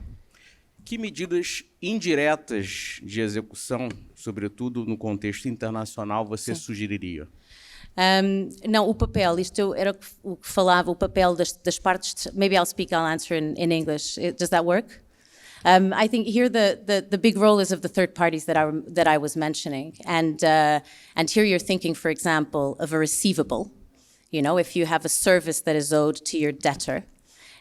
Que medidas indiretas de execução, sobretudo no contexto internacional, você sugeriria? Não, o papel, isto era o que falava, o papel das partes, maybe I'll answer in English. Does that work? I think here the big role is of the third parties that I was mentioning, and here you're thinking, for example, of a receivable. If you have a service that is owed to your debtor,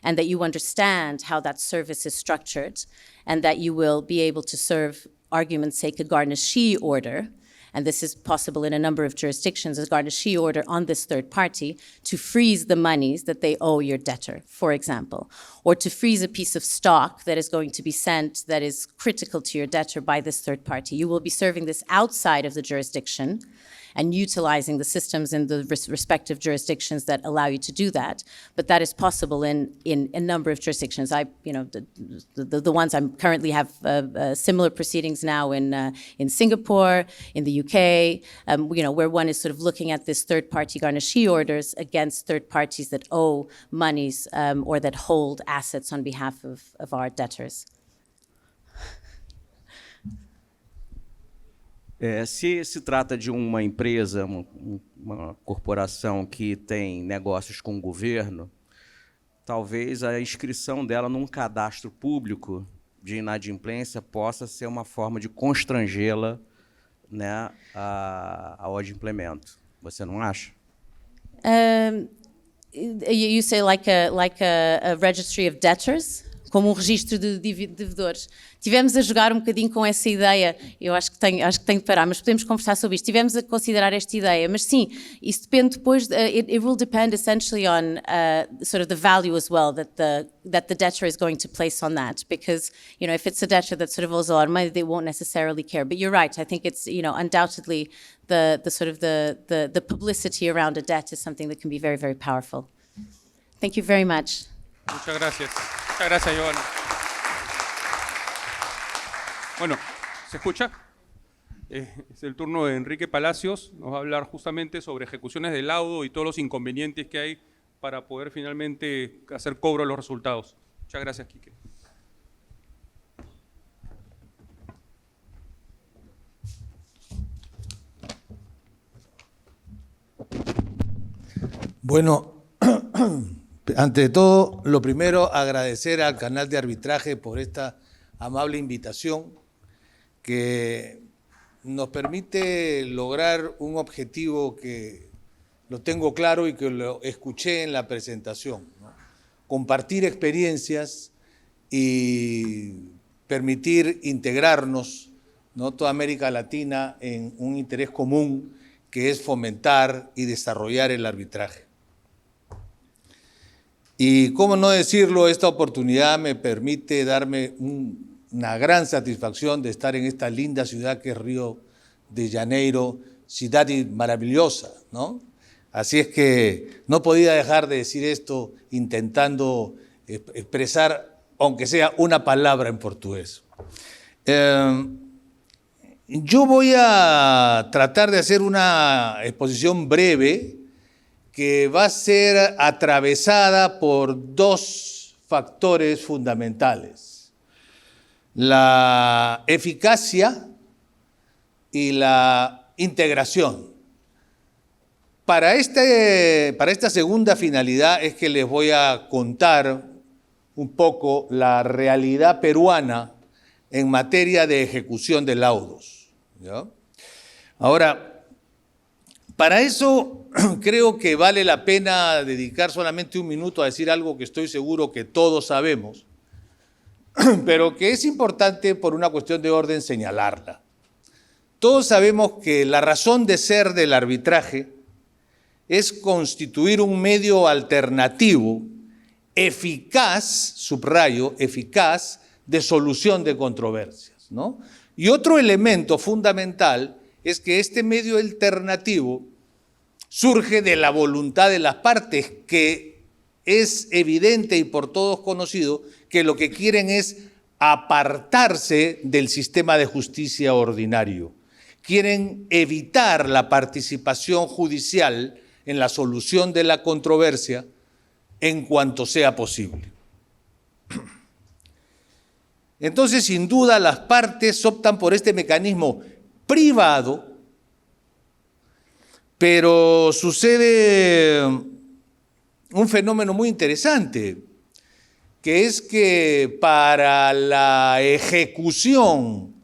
and that you understand how that service is structured, and that you will be able to serve, argument's sake, a garnishee order, and this is possible in a number of jurisdictions, a garnishee order on this third party to freeze the monies that they owe your debtor, for example, or to freeze a piece of stock that is going to be sent that is critical to your debtor by this third party. You will be serving this outside of the jurisdiction and utilizing the systems in the respective jurisdictions that allow you to do that. But that is possible in a number of jurisdictions. The ones I currently have similar proceedings now in Singapore, in the UK, where one is sort of looking at this third-party garnishee orders against third parties that owe monies or that hold assets on behalf of our debtors. Se se trata de uma empresa, uma corporação que tem negócios com o governo, talvez a inscrição dela num cadastro público de inadimplência possa ser uma forma de constrangê-la, né, ao adimplemento. Você não acha? You say like a registry of debtors? Como registro de devedores. Tivemos a jogar um bocadinho com essa ideia, eu acho que tenho de parar, mas podemos conversar sobre isto. Tivemos a considerar esta ideia, mas sim, isso depende depois, it will depend essentially on sort of the value as well that the debtor is going to place on that, because, if it's a debtor that sort of owes a lot of money, they won't necessarily care. But you're right, I think it's, undoubtedly the sort of the publicity around a debt is something that can be very, very powerful. Thank you very much. Muchas gracias. Muchas gracias, Giovanna. Bueno, ¿se escucha? Es el turno de Enrique Palacios. Nos va a hablar justamente sobre ejecuciones de laudo y todos los inconvenientes que hay para poder finalmente hacer cobro de los resultados. Muchas gracias, Quique. Bueno, ante todo, lo primero, agradecer al canal de arbitraje por esta amable invitación que nos permite lograr un objetivo que lo tengo claro y que lo escuché en la presentación, ¿no? Compartir experiencias y permitir integrarnos, ¿no?, toda América Latina en un interés común que es fomentar y desarrollar el arbitraje. Y cómo no decirlo, esta oportunidad me permite darme una gran satisfacción de estar en esta linda ciudad que es Río de Janeiro, ciudad maravillosa, ¿no? Así es que no podía dejar de decir esto intentando expresar, aunque sea una palabra en portugués. Yo voy a tratar de hacer una exposición breve que va a ser atravesada por dos factores fundamentales: la eficacia y la integración. Para esta segunda finalidad es que les voy a contar un poco la realidad peruana en materia de ejecución de laudos, ¿ya? Ahora, para eso creo que vale la pena dedicar solamente un minuto a decir algo que estoy seguro que todos sabemos, pero que es importante por una cuestión de orden señalarla. Todos sabemos que la razón de ser del arbitraje es constituir un medio alternativo, eficaz, subrayo, eficaz, de solución de controversias, ¿no? Y otro elemento fundamental es que este medio alternativo surge de la voluntad de las partes, que es evidente y por todos conocido que lo que quieren es apartarse del sistema de justicia ordinario. Quieren evitar la participación judicial en la solución de la controversia en cuanto sea posible. Entonces, sin duda, las partes optan por este mecanismo privado, pero sucede un fenómeno muy interesante, que es que para la ejecución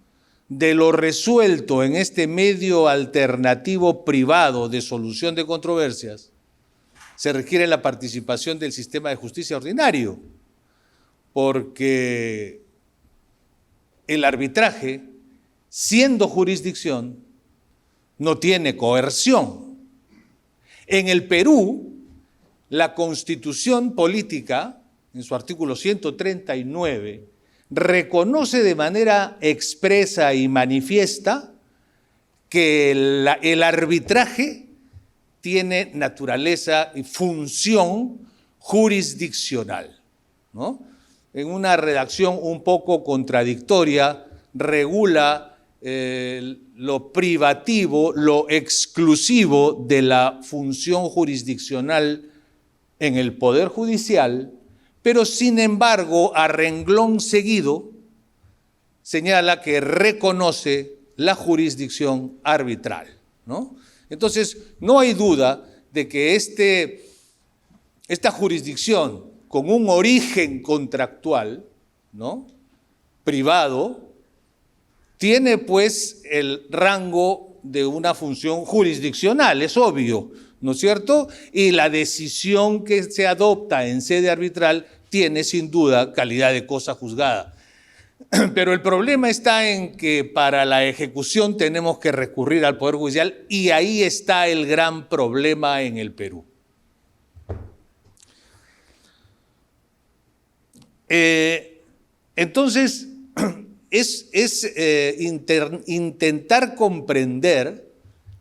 de lo resuelto en este medio alternativo privado de solución de controversias, se requiere la participación del sistema de justicia ordinario, porque el arbitraje, siendo jurisdicción, no tiene coerción. En el Perú, la Constitución política, en su artículo 139, reconoce de manera expresa y manifiesta que el arbitraje tiene naturaleza y función jurisdiccional, ¿no? En una redacción un poco contradictoria, regula lo privativo, lo exclusivo de la función jurisdiccional en el Poder Judicial, pero sin embargo, a renglón seguido, señala que reconoce la jurisdicción arbitral, ¿no? Entonces, no hay duda de que esta jurisdicción con un origen contractual, ¿no?, privado, tiene pues el rango de una función jurisdiccional, es obvio, ¿no es cierto? Y la decisión que se adopta en sede arbitral tiene sin duda calidad de cosa juzgada. Pero el problema está en que para la ejecución tenemos que recurrir al Poder Judicial y ahí está el gran problema en el Perú. Entonces, intentar comprender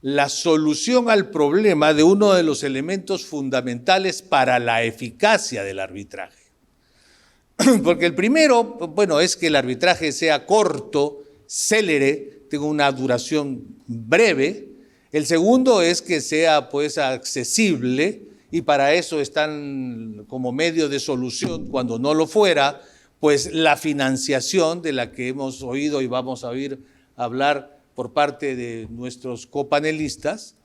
la solución al problema de uno de los elementos fundamentales para la eficacia del arbitraje. Porque el primero, bueno, es que el arbitraje sea corto, célere, tenga una duración breve. El segundo es que sea pues accesible, y para eso están como medio de solución, cuando no lo fuera, pues la financiación de la que hemos oído y vamos a oír hablar por parte de nuestros copanelistas.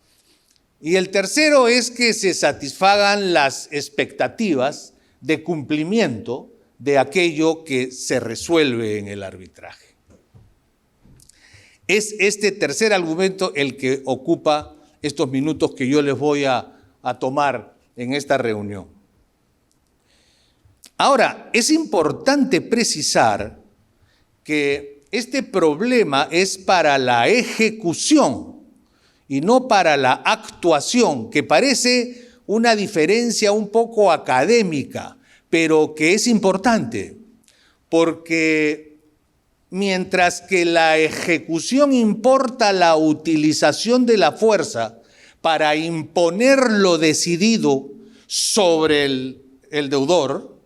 Y el tercero es que se satisfagan las expectativas de cumplimiento de aquello que se resuelve en el arbitraje. Es este tercer argumento el que ocupa estos minutos que yo les voy a tomar en esta reunión. Ahora, es importante precisar que este problema es para la ejecución y no para la actuación, que parece una diferencia un poco académica, pero que es importante, porque mientras que la ejecución importa la utilización de la fuerza para imponer lo decidido sobre el deudor,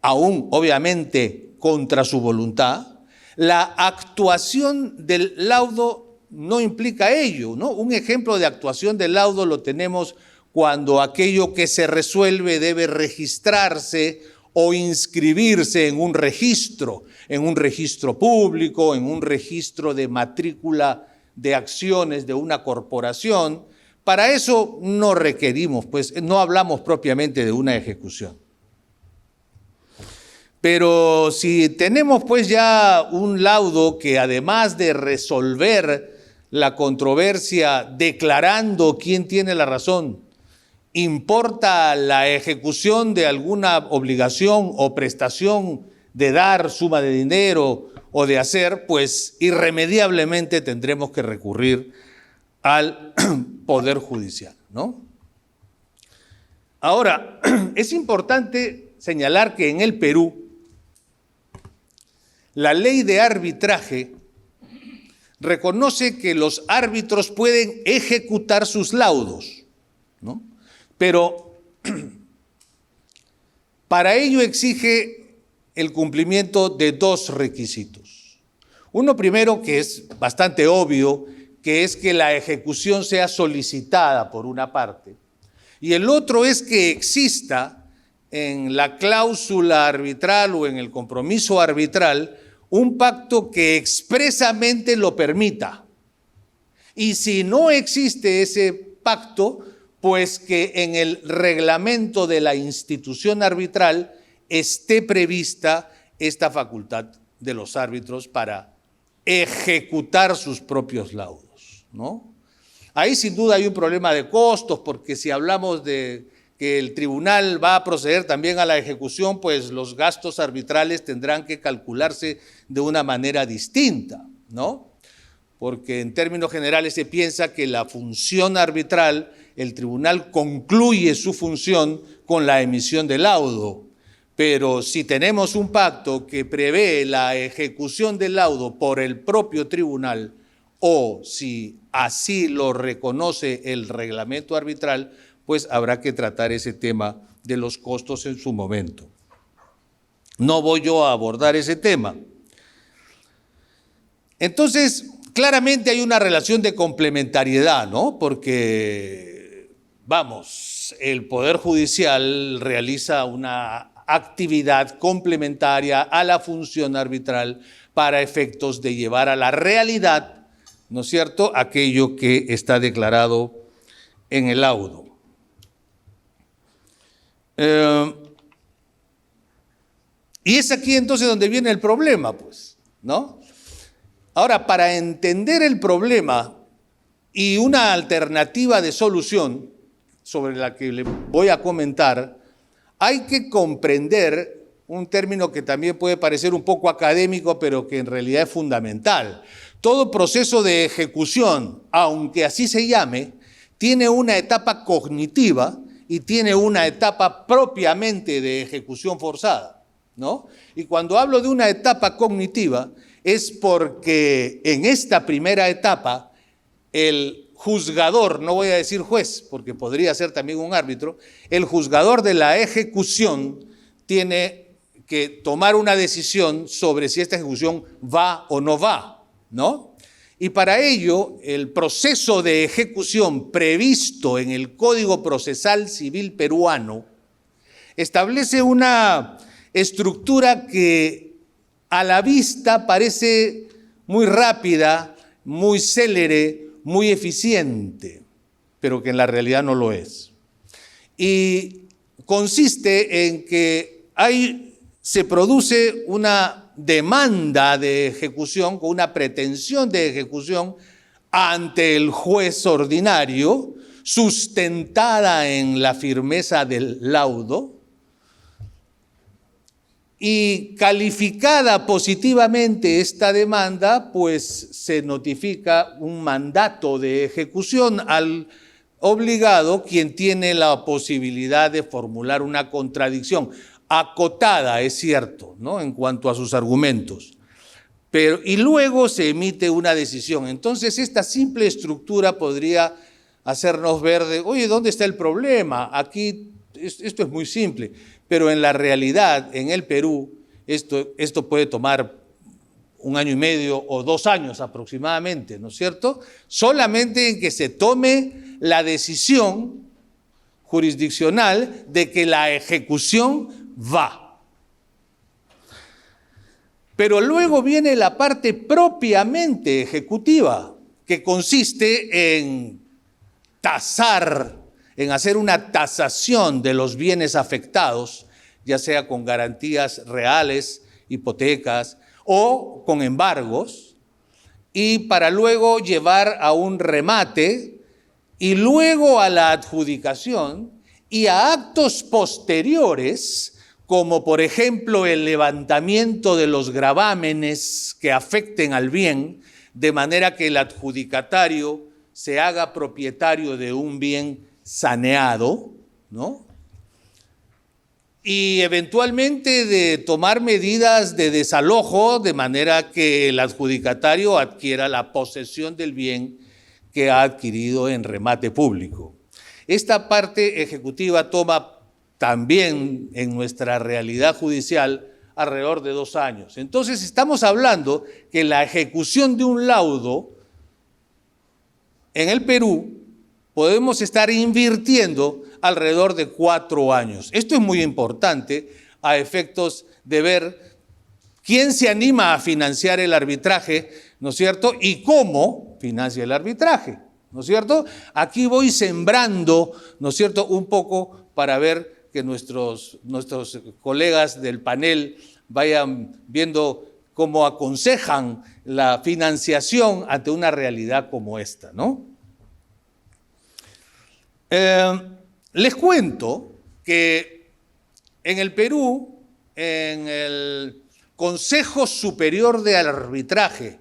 aún obviamente contra su voluntad, la actuación del laudo no implica ello, ¿no? Un ejemplo de actuación del laudo lo tenemos cuando aquello que se resuelve debe registrarse o inscribirse en un registro público, en un registro de matrícula de acciones de una corporación. Para eso no requerimos, pues no hablamos propiamente de una ejecución. Pero si tenemos pues ya un laudo que además de resolver la controversia declarando quién tiene la razón, importa la ejecución de alguna obligación o prestación de dar suma de dinero o de hacer, pues irremediablemente tendremos que recurrir al Poder Judicial, ¿no? Ahora, es importante señalar que en el Perú, la ley de arbitraje reconoce que los árbitros pueden ejecutar sus laudos, ¿no? Pero para ello exige el cumplimiento de dos requisitos. Uno primero, que es bastante obvio, que es que la ejecución sea solicitada por una parte. Y el otro es que exista en la cláusula arbitral o en el compromiso arbitral un pacto que expresamente lo permita. Y si no existe ese pacto, pues que en el reglamento de la institución arbitral esté prevista esta facultad de los árbitros para ejecutar sus propios laudos, ¿no? Ahí sin duda hay un problema de costos, porque si hablamos de que el tribunal va a proceder también a la ejecución, pues los gastos arbitrales tendrán que calcularse de una manera distinta, ¿no? porque en términos generales se piensa que la función arbitral, el tribunal concluye su función con la emisión del laudo. Pero si tenemos un pacto que prevé la ejecución del laudo por el propio tribunal, o si así lo reconoce el reglamento arbitral, pues habrá que tratar ese tema de los costos en su momento. No voy yo a abordar ese tema. Entonces, claramente hay una relación de complementariedad, ¿no? Porque, vamos, el Poder Judicial realiza una actividad complementaria a la función arbitral para efectos de llevar a la realidad, ¿no es cierto?, aquello que está declarado en el laudo. Y es aquí entonces donde viene el problema, pues, ¿no? Ahora, para entender el problema y una alternativa de solución sobre la que le voy a comentar, hay que comprender un término que también puede parecer un poco académico, pero que en realidad es fundamental. Todo proceso de ejecución, aunque así se llame, tiene una etapa cognitiva y tiene una etapa propiamente de ejecución forzada, ¿no? Y cuando hablo de una etapa cognitiva, es porque en esta primera etapa el juzgador, no voy a decir juez, porque podría ser también un árbitro, el juzgador de la ejecución tiene que tomar una decisión sobre si esta ejecución va o no va, ¿no? Y para ello, el proceso de ejecución previsto en el Código Procesal Civil peruano establece una estructura que a la vista parece muy rápida, muy célere, muy eficiente, pero que en la realidad no lo es. Y consiste en que se produce una demanda de ejecución con una pretensión de ejecución ante el juez ordinario, sustentada en la firmeza del laudo, y calificada positivamente esta demanda, pues se notifica un mandato de ejecución al obligado, quien tiene la posibilidad de formular una contradicción, acotada, es cierto, ¿no?, en cuanto a sus argumentos. Y luego se emite una decisión. Entonces, esta simple estructura podría hacernos ver oye, ¿dónde está el problema? Aquí esto es muy simple. Pero en la realidad, en el Perú, esto puede tomar 1 año y medio o 2 años aproximadamente, ¿no es cierto? Solamente en que se tome la decisión jurisdiccional de que la ejecución va. Pero luego viene la parte propiamente ejecutiva, que consiste en tasar, en hacer una tasación de los bienes afectados, ya sea con garantías reales, hipotecas o con embargos, y para luego llevar a un remate y luego a la adjudicación y a actos posteriores, como por ejemplo el levantamiento de los gravámenes que afecten al bien, de manera que el adjudicatario se haga propietario de un bien saneado, ¿no? Y eventualmente de tomar medidas de desalojo de manera que el adjudicatario adquiera la posesión del bien que ha adquirido en remate público. Esta parte ejecutiva toma también en nuestra realidad judicial alrededor de 2 años. Entonces estamos hablando que la ejecución de un laudo en el Perú podemos estar invirtiendo alrededor de 4 años. Esto es muy importante a efectos de ver quién se anima a financiar el arbitraje, ¿no es cierto? Y cómo financia el arbitraje, ¿no es cierto? Aquí voy sembrando, ¿no es cierto?, un poco para ver que nuestros colegas del panel vayan viendo cómo aconsejan la financiación ante una realidad como esta, ¿no? Les cuento que en el Perú, en el Consejo Superior de Arbitraje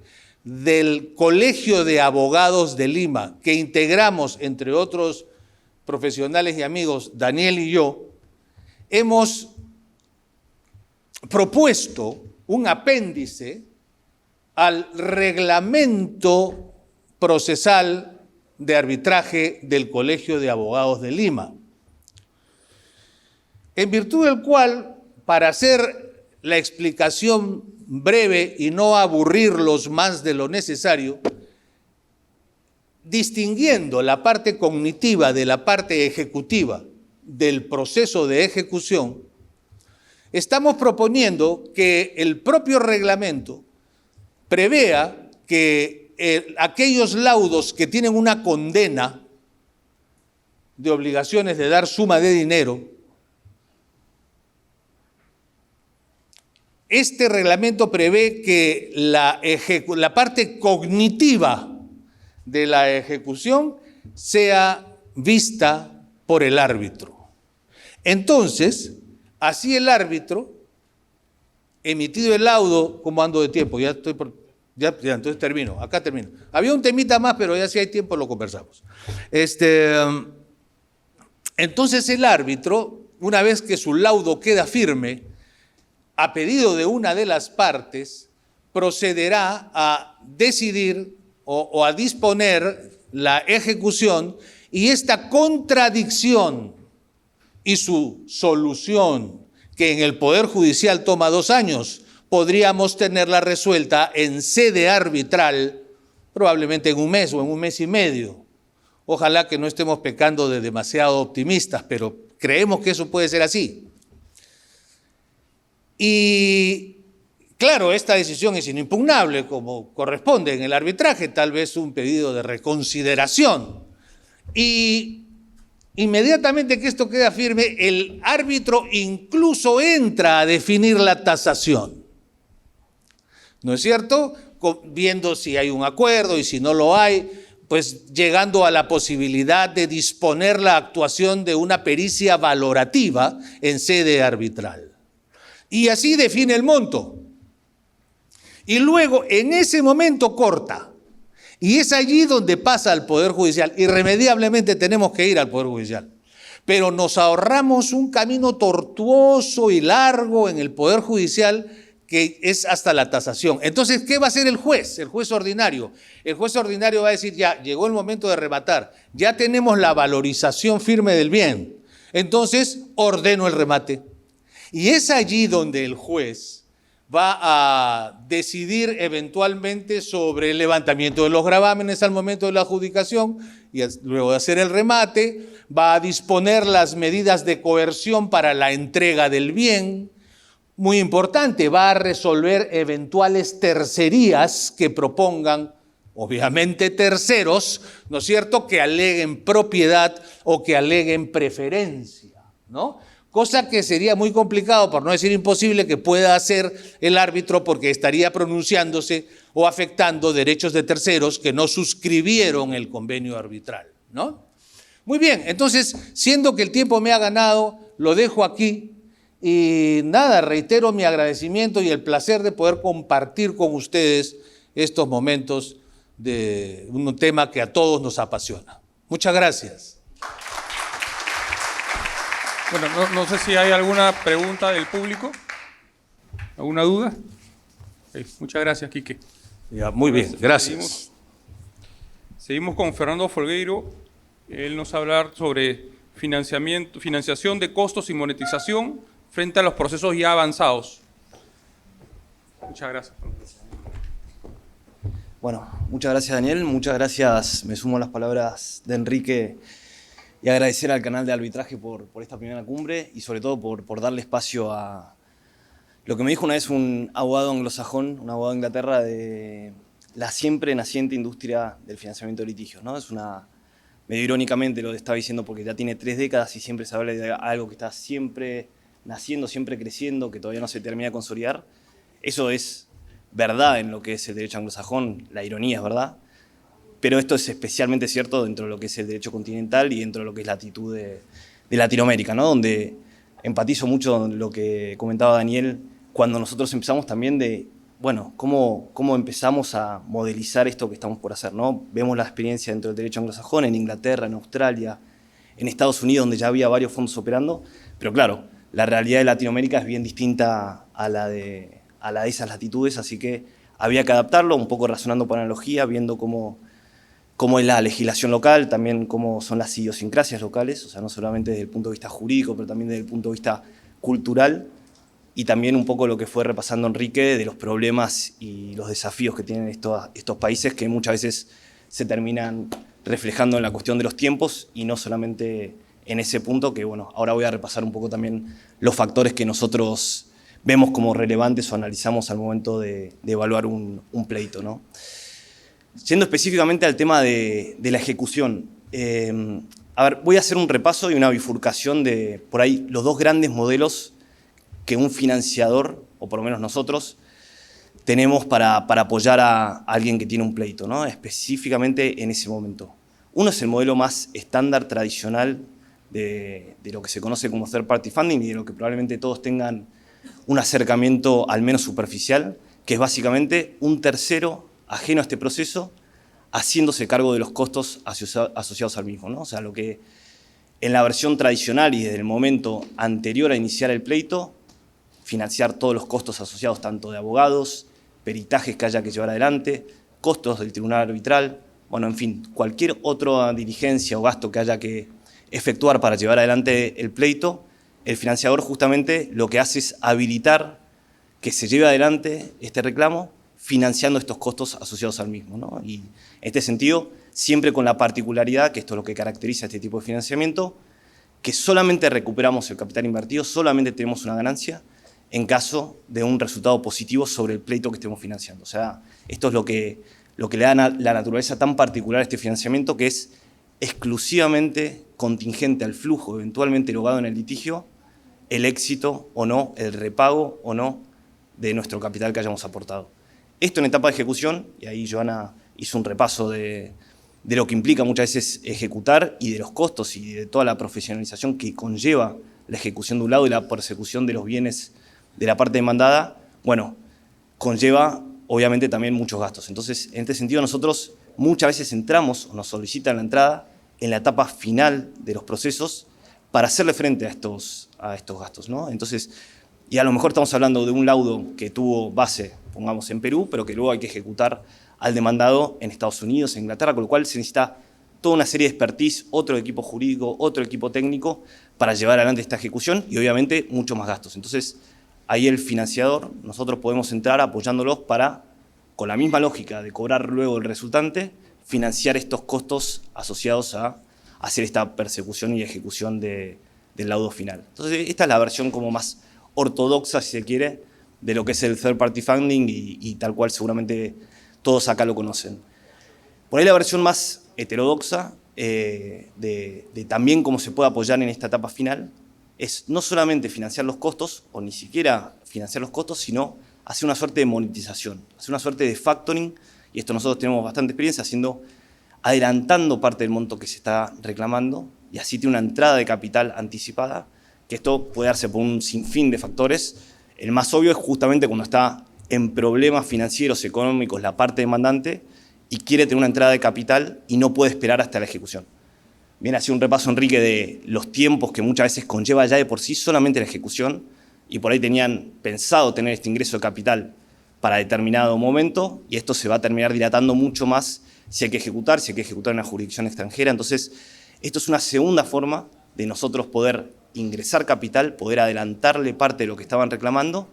del Colegio de Abogados de Lima, que integramos, entre otros profesionales y amigos, Daniel y yo, hemos propuesto un apéndice al reglamento procesal de arbitraje del Colegio de Abogados de Lima, en virtud del cual, para hacer la explicación breve y no aburrirlos más de lo necesario, distinguiendo la parte cognitiva de la parte ejecutiva del proceso de ejecución, estamos proponiendo que el propio reglamento prevea que aquellos laudos que tienen una condena de obligaciones de dar suma de dinero, este reglamento prevé que la parte cognitiva de la ejecución sea vista por el árbitro. Entonces, así el árbitro, emitido el laudo, ¿cómo ando de tiempo? Ya entonces termino, acá termino. Había un temita más, pero ya si hay tiempo lo conversamos. Entonces el árbitro, una vez que su laudo queda firme, a pedido de una de las partes, procederá a decidir o a disponer la ejecución, y esta contradicción y su solución, que en el Poder Judicial toma 2 años, podríamos tenerla resuelta en sede arbitral, probablemente en 1 mes o en 1 mes y medio. Ojalá que no estemos pecando de demasiado optimistas, pero creemos que eso puede ser así. Y claro, esta decisión es inimpugnable, como corresponde en el arbitraje, tal vez un pedido de reconsideración. Y inmediatamente que esto queda firme, el árbitro incluso entra a definir la tasación. ¿No es cierto? Viendo si hay un acuerdo y si no lo hay, pues llegando a la posibilidad de disponer la actuación de una pericia valorativa en sede arbitral. Y así define el monto. Y luego, en ese momento, corta. Y es allí donde pasa al Poder Judicial. Irremediablemente tenemos que ir al Poder Judicial. Pero nos ahorramos un camino tortuoso y largo en el Poder Judicial, que es hasta la tasación. Entonces, ¿qué va a hacer el juez? El juez ordinario. El juez ordinario va a decir, ya, llegó el momento de rematar. Ya tenemos la valorización firme del bien. Entonces, ordeno el remate. Y es allí donde el juez va a decidir eventualmente sobre el levantamiento de los gravámenes al momento de la adjudicación, y luego de hacer el remate, va a disponer las medidas de coerción para la entrega del bien. Muy importante, va a resolver eventuales tercerías que propongan, obviamente terceros, ¿no es cierto?, que aleguen propiedad o que aleguen preferencia, ¿no? Cosa que sería muy complicado, por no decir imposible, que pueda hacer el árbitro, porque estaría pronunciándose o afectando derechos de terceros que no suscribieron el convenio arbitral, ¿no? Muy bien, entonces, siendo que el tiempo me ha ganado, lo dejo aquí y nada, reitero mi agradecimiento y el placer de poder compartir con ustedes estos momentos de un tema que a todos nos apasiona. Muchas gracias. Bueno, no sé si hay alguna pregunta del público, alguna duda. Okay, muchas gracias, Quique. Ya, muy bien, gracias. Seguimos con Fernando Folgueiro. Él nos va a hablar sobre financiación de costos y monetización frente a los procesos ya avanzados. Muchas gracias. Bueno, muchas gracias, Daniel. Muchas gracias, me sumo a las palabras de Enrique, y agradecer al canal de arbitraje por esta primera cumbre y sobre todo por darle espacio a lo que me dijo una vez un abogado anglosajón, un abogado de Inglaterra, de la siempre naciente industria del financiamiento de litigios, ¿no? Es medio irónicamente lo estaba diciendo, porque ya tiene 3 décadas y siempre se habla de algo que está siempre naciendo, siempre creciendo, que todavía no se termina de consolidar. Eso es verdad en lo que es el derecho anglosajón, la ironía es verdad. Pero esto es especialmente cierto dentro de lo que es el derecho continental y dentro de lo que es la actitud de Latinoamérica, ¿no? Donde empatizo mucho con lo que comentaba Daniel, cuando nosotros empezamos también de bueno, cómo empezamos a modelizar esto que estamos por hacer, ¿no? Vemos la experiencia dentro del derecho anglosajón, en Inglaterra, en Australia, en Estados Unidos, donde ya había varios fondos operando, pero claro, la realidad de Latinoamérica es bien distinta a la de esas latitudes, así que había que adaptarlo, un poco razonando por analogía, viendo cómo es la legislación local, también cómo son las idiosincrasias locales, o sea, no solamente desde el punto de vista jurídico, pero también desde el punto de vista cultural, y también un poco lo que fue repasando Enrique de los problemas y los desafíos que tienen estos países que muchas veces se terminan reflejando en la cuestión de los tiempos y no solamente en ese punto, que bueno, ahora voy a repasar un poco también los factores que nosotros vemos como relevantes o analizamos al momento de evaluar un pleito, ¿no? Yendo específicamente al tema de la ejecución, a ver, voy a hacer un repaso y una bifurcación de, por ahí, los dos grandes modelos que un financiador, o por lo menos nosotros, tenemos para apoyar a alguien que tiene un pleito, ¿no? Específicamente en ese momento. Uno es el modelo más estándar, tradicional, de lo que se conoce como third party funding y de lo que probablemente todos tengan un acercamiento al menos superficial, que es básicamente un tercero ajeno a este proceso, haciéndose cargo de los costos asociados al mismo, ¿no? O sea, lo que en la versión tradicional y desde el momento anterior a iniciar el pleito, financiar todos los costos asociados tanto de abogados, peritajes que haya que llevar adelante, costos del tribunal arbitral, bueno, en fin, cualquier otra diligencia o gasto que haya que efectuar para llevar adelante el pleito, el financiador justamente lo que hace es habilitar que se lleve adelante este reclamo financiando estos costos asociados al mismo, ¿no? Y en este sentido, siempre con la particularidad, que esto es lo que caracteriza este tipo de financiamiento, que solamente recuperamos el capital invertido, solamente tenemos una ganancia en caso de un resultado positivo sobre el pleito que estemos financiando. O sea, esto es lo que le da la naturaleza tan particular a este financiamiento, que es exclusivamente contingente al flujo eventualmente logrado en el litigio, el éxito o no, el repago o no de nuestro capital que hayamos aportado. Esto en etapa de ejecución, y ahí Joana hizo un repaso de lo que implica muchas veces ejecutar y de los costos y de toda la profesionalización que conlleva la ejecución de un lado y la persecución de los bienes de la parte demandada, bueno, conlleva obviamente también muchos gastos. Entonces, en este sentido nosotros muchas veces entramos o nos solicitan la entrada en la etapa final de los procesos para hacerle frente a estos gastos, ¿no? Entonces, y a lo mejor estamos hablando de un laudo que tuvo base, pongamos, en Perú, pero que luego hay que ejecutar al demandado en Estados Unidos, en Inglaterra, con lo cual se necesita toda una serie de expertise, otro equipo jurídico, otro equipo técnico para llevar adelante esta ejecución y obviamente mucho más gastos. Entonces, ahí el financiador, nosotros podemos entrar apoyándolos para, con la misma lógica de cobrar luego el resultante, financiar estos costos asociados a hacer esta persecución y ejecución del laudo final. Entonces, esta es la versión como más ortodoxa, si se quiere, de lo que es el third party funding y tal cual seguramente todos acá lo conocen. Por ahí la versión más heterodoxa de también cómo se puede apoyar en esta etapa final es no solamente financiar los costos, o ni siquiera financiar los costos, sino hacer una suerte de monetización, hacer una suerte de factoring, y esto nosotros tenemos bastante experiencia adelantando parte del monto que se está reclamando, y así tiene una entrada de capital anticipada, que esto puede darse por un sinfín de factores. El más obvio es justamente cuando está en problemas financieros, económicos, la parte demandante, y quiere tener una entrada de capital y no puede esperar hasta la ejecución. Viene así un repaso, Enrique, de los tiempos que muchas veces conlleva ya de por sí solamente la ejecución, y por ahí tenían pensado tener este ingreso de capital para determinado momento, y esto se va a terminar dilatando mucho más si hay que ejecutar en una jurisdicción extranjera. Entonces, esto es una segunda forma de nosotros poder ingresar capital, poder adelantarle parte de lo que estaban reclamando,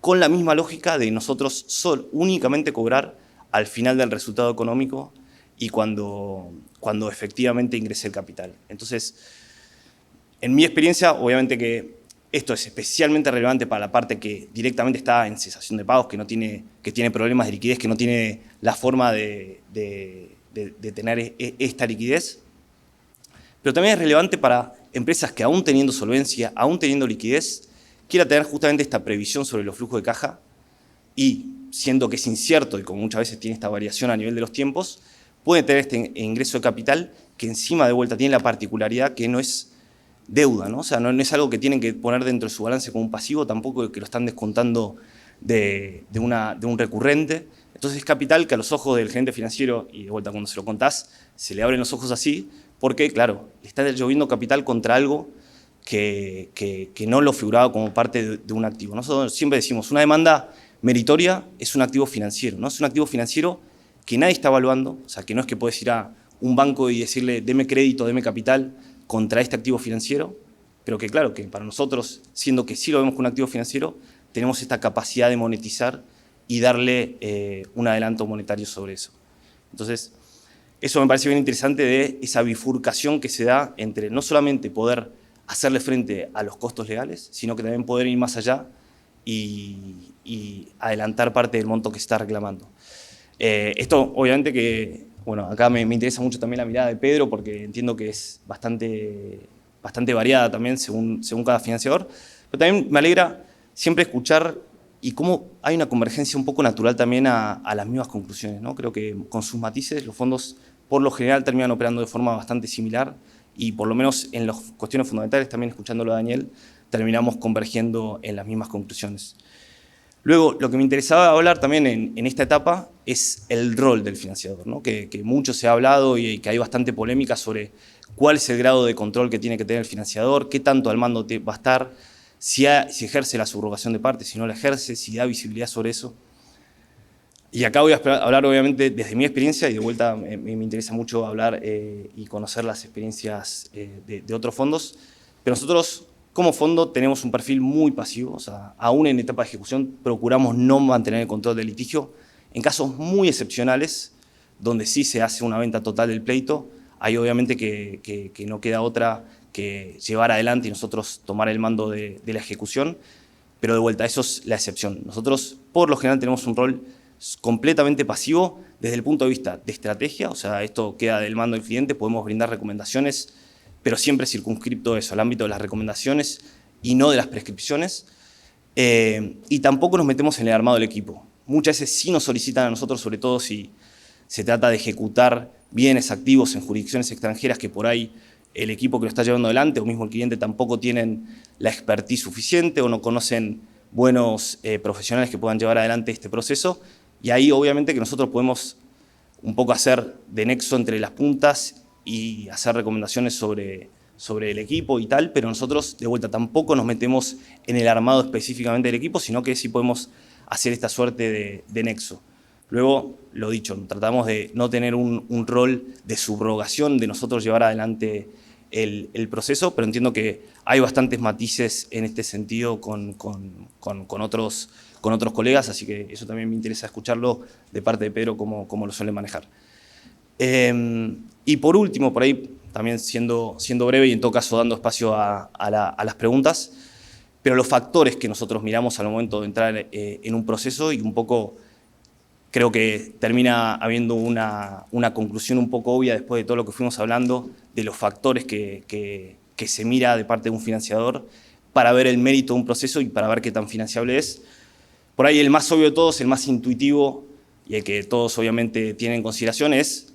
con la misma lógica de nosotros únicamente cobrar al final del resultado económico y cuando efectivamente ingrese el capital. Entonces, en mi experiencia, obviamente que esto es especialmente relevante para la parte que directamente está en cesación de pagos, que tiene problemas de liquidez, que no tiene la forma de tener esta liquidez. Pero también es relevante para empresas que aún teniendo solvencia, aún teniendo liquidez, quiera tener justamente esta previsión sobre los flujos de caja y, siendo que es incierto y como muchas veces tiene esta variación a nivel de los tiempos, puede tener este ingreso de capital que encima de vuelta tiene la particularidad que no es deuda, ¿no? O sea, no es algo que tienen que poner dentro de su balance como un pasivo, tampoco que lo están descontando de un recurrente. Entonces es capital que a los ojos del gerente financiero, y de vuelta cuando se lo contás, se le abren los ojos así, porque claro, le está lloviendo capital contra algo que no lo figuraba como parte de un activo. Nosotros siempre decimos, una demanda meritoria es un activo financiero, ¿no? Es un activo financiero que nadie está evaluando, o sea, que no es que puedes ir a un banco y decirle, deme crédito, deme capital contra este activo financiero, pero que claro, que para nosotros, siendo que sí lo vemos como un activo financiero, tenemos esta capacidad de monetizar y darle un adelanto monetario sobre eso. Entonces, eso me parece bien interesante de esa bifurcación que se da entre no solamente poder hacerle frente a los costos legales, sino que también poder ir más allá y adelantar parte del monto que se está reclamando. Esto, obviamente que, bueno, acá me interesa mucho también la mirada de Pedro, porque entiendo que es bastante variada también según cada financiador, pero también me alegra siempre escuchar y cómo hay una convergencia un poco natural también a las mismas conclusiones, ¿no? Creo que con sus matices los fondos por lo general terminan operando de forma bastante similar y por lo menos en las cuestiones fundamentales, también escuchándolo a Daniel, terminamos convergiendo en las mismas conclusiones. Luego, lo que me interesaba hablar también en esta etapa es el rol del financiador, ¿no? Que mucho se ha hablado y que hay bastante polémica sobre cuál es el grado de control que tiene que tener el financiador, qué tanto al mando va a estar, si ejerce la subrogación de partes, si no la ejerce, si da visibilidad sobre eso. Y acá voy a hablar obviamente desde mi experiencia y de vuelta me interesa mucho hablar y conocer las experiencias de otros fondos, pero nosotros como fondo tenemos un perfil muy pasivo, o sea, aún en etapa de ejecución procuramos no mantener el control del litigio. En casos muy excepcionales, donde sí se hace una venta total del pleito, hay obviamente que no queda otra que llevar adelante y nosotros tomar el mando de la ejecución, pero de vuelta, eso es la excepción. Nosotros, por lo general, tenemos un rol completamente pasivo desde el punto de vista de estrategia, o sea, esto queda del mando del cliente, podemos brindar recomendaciones, pero siempre circunscripto eso, al ámbito de las recomendaciones y no de las prescripciones, y tampoco nos metemos en el armado del equipo. Muchas veces sí nos solicitan a nosotros, sobre todo si se trata de ejecutar bienes activos en jurisdicciones extranjeras que por ahí el equipo que lo está llevando adelante o mismo el cliente tampoco tienen la expertise suficiente o no conocen buenos profesionales que puedan llevar adelante este proceso. Y ahí obviamente que nosotros podemos un poco hacer de nexo entre las puntas y hacer recomendaciones sobre el equipo y tal, pero nosotros de vuelta tampoco nos metemos en el armado específicamente del equipo, sino que sí podemos hacer esta suerte de nexo. Luego, lo dicho, tratamos de no tener un rol de subrogación, de nosotros llevar adelante el proceso, pero entiendo que hay bastantes matices en este sentido con otros colegas, así que eso también me interesa escucharlo de parte de Pedro, cómo lo suele manejar. Y por último, por ahí también siendo breve y en todo caso dando espacio a las preguntas, pero los factores que nosotros miramos al momento de entrar en un proceso y un poco creo que termina habiendo una conclusión un poco obvia después de todo lo que fuimos hablando de los factores que se mira de parte de un financiador para ver el mérito de un proceso y para ver qué tan financiable es. Por ahí el más obvio de todos, el más intuitivo y el que todos obviamente tienen en consideración es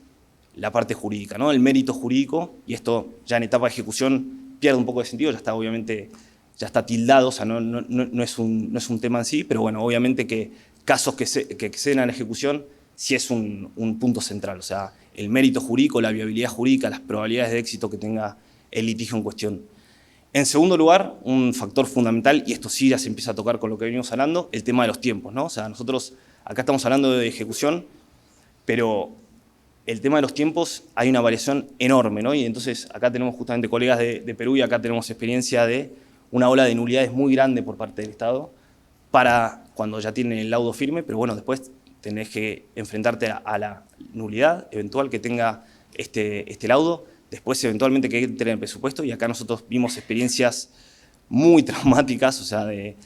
la parte jurídica, ¿no? El mérito jurídico, y esto ya en etapa de ejecución pierde un poco de sentido, ya está obviamente, ya está tildado, o sea, no es un tema en sí, pero bueno, obviamente que casos que exceden a la ejecución sí es un punto central, o sea, el mérito jurídico, la viabilidad jurídica, las probabilidades de éxito que tenga el litigio en cuestión. En segundo lugar, un factor fundamental, y esto sí ya se empieza a tocar con lo que venimos hablando, el tema de los tiempos, ¿no? O sea, nosotros acá estamos hablando de ejecución, pero el tema de los tiempos hay una variación enorme, ¿no? Y entonces acá tenemos justamente colegas de Perú y acá tenemos experiencia de una ola de nulidades muy grande por parte del Estado para cuando ya tienen el laudo firme, pero bueno, después tenés que enfrentarte a la nulidad eventual que tenga este laudo, después eventualmente que entre en el presupuesto, y acá nosotros vimos experiencias muy traumáticas, o sea, de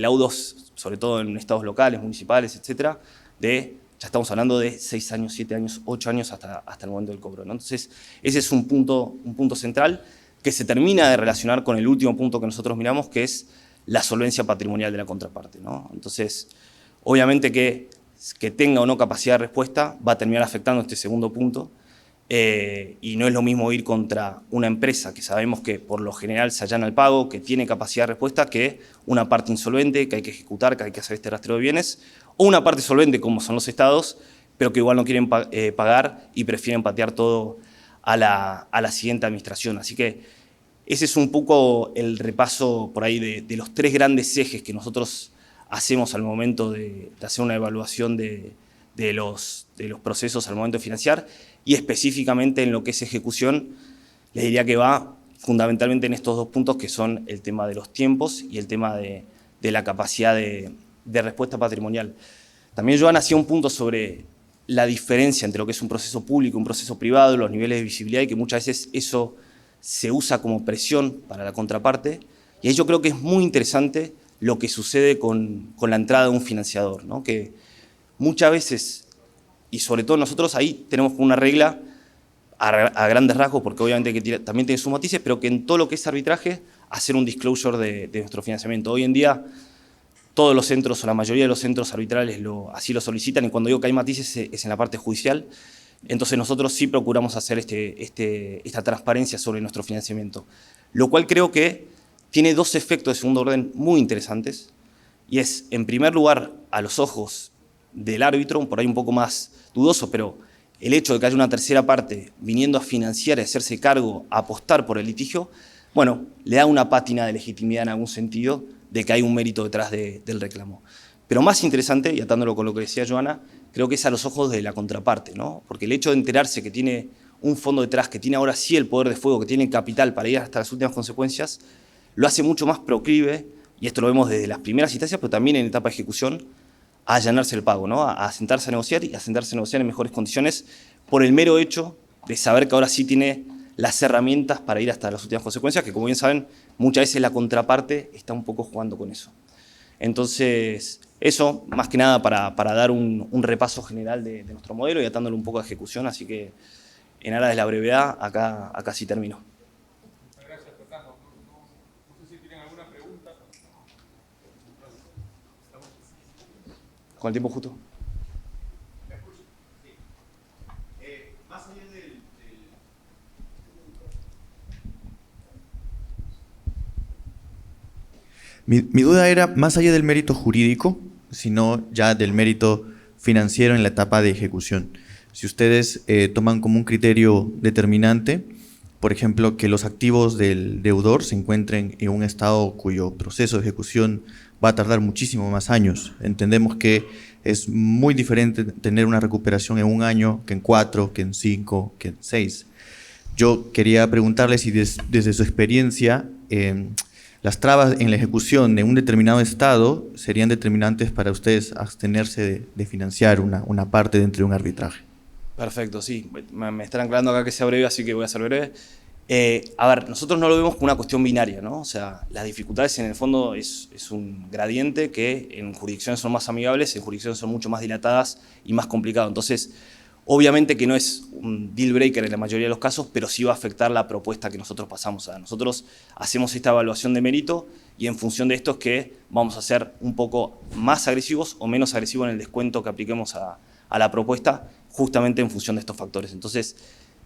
laudos, sobre todo en estados locales, municipales, etcétera, ya estamos hablando de 6 años, 7 años, 8 años hasta el momento del cobro, ¿no? Entonces, ese es un punto central que se termina de relacionar con el último punto que nosotros miramos, que es la solvencia patrimonial de la contraparte, ¿no? Entonces, obviamente que tenga o no capacidad de respuesta va a terminar afectando este segundo punto, y no es lo mismo ir contra una empresa que sabemos que por lo general se allana el pago, que tiene capacidad de respuesta, que una parte insolvente que hay que ejecutar, que hay que hacer este rastreo de bienes, o una parte solvente como son los estados, pero que igual no quieren pagar y prefieren patear todo a la siguiente administración. Así que ese es un poco el repaso por ahí de los tres grandes ejes que nosotros hacemos al momento de hacer una evaluación de los procesos al momento de financiar, y específicamente en lo que es ejecución, les diría que va fundamentalmente en estos dos puntos, que son el tema de los tiempos y el tema de la capacidad de respuesta patrimonial. También Joan hacía un punto sobre la diferencia entre lo que es un proceso público y un proceso privado, los niveles de visibilidad, y que muchas veces eso se usa como presión para la contraparte. Y ahí yo creo que es muy interesante lo que sucede con la entrada de un financiador, ¿no? Que muchas veces, y sobre todo nosotros ahí tenemos una regla a grandes rasgos, porque obviamente que también tiene sus matices, pero que en todo lo que es arbitraje, hacer un disclosure de nuestro financiamiento. Hoy en día todos los centros, o la mayoría de los centros arbitrales así lo solicitan, y cuando digo que hay matices es en la parte judicial. Entonces nosotros sí procuramos hacer esta transparencia sobre nuestro financiamiento, lo cual creo que tiene dos efectos de segundo orden muy interesantes, y es, en primer lugar, a los ojos del árbitro, por ahí un poco más dudoso, pero el hecho de que haya una tercera parte viniendo a financiar y hacerse cargo, a apostar por el litigio, bueno, le da una pátina de legitimidad en algún sentido de que hay un mérito detrás del reclamo. Pero más interesante, y atándolo con lo que decía Joana, creo que es a los ojos de la contraparte, ¿no? Porque el hecho de enterarse que tiene un fondo detrás, que tiene ahora sí el poder de fuego, que tiene capital para ir hasta las últimas consecuencias, lo hace mucho más proclive, y esto lo vemos desde las primeras instancias, pero también en etapa de ejecución, a allanarse el pago, ¿no? A sentarse a negociar, y a sentarse a negociar en mejores condiciones por el mero hecho de saber que ahora sí tiene las herramientas para ir hasta las últimas consecuencias, que como bien saben, muchas veces la contraparte está un poco jugando con eso. Entonces, eso, más que nada, para dar un repaso general de nuestro modelo y atándolo un poco a ejecución, así que en aras de la brevedad, acá sí termino. Muchas gracias, Fernando. No sé si tienen alguna pregunta. Con el tiempo justo. Más allá del Mi duda era, más allá del mérito jurídico, sino ya del mérito financiero en la etapa de ejecución. Si ustedes toman como un criterio determinante, por ejemplo, que los activos del deudor se encuentren en un estado cuyo proceso de ejecución va a tardar muchísimo más años. Entendemos que es muy diferente tener una recuperación en 1 año que en 4, que en 5, que en 6. Yo quería preguntarle si desde su experiencia las trabas en la ejecución de un determinado estado serían determinantes para ustedes abstenerse de financiar una parte dentro de un arbitraje. Perfecto, sí. Me están aclarando acá que sea breve, así que voy a ser breve. A ver, nosotros no lo vemos como una cuestión binaria, ¿no? O sea, las dificultades en el fondo es un gradiente que en jurisdicciones son más amigables, en jurisdicciones son mucho más dilatadas y más complicado. Entonces, obviamente que no es un deal breaker en la mayoría de los casos, pero sí va a afectar la propuesta que nosotros pasamos. O sea, nosotros hacemos esta evaluación de mérito y en función de esto es que vamos a ser un poco más agresivos o menos agresivos en el descuento que apliquemos a la propuesta, justamente en función de estos factores. Entonces,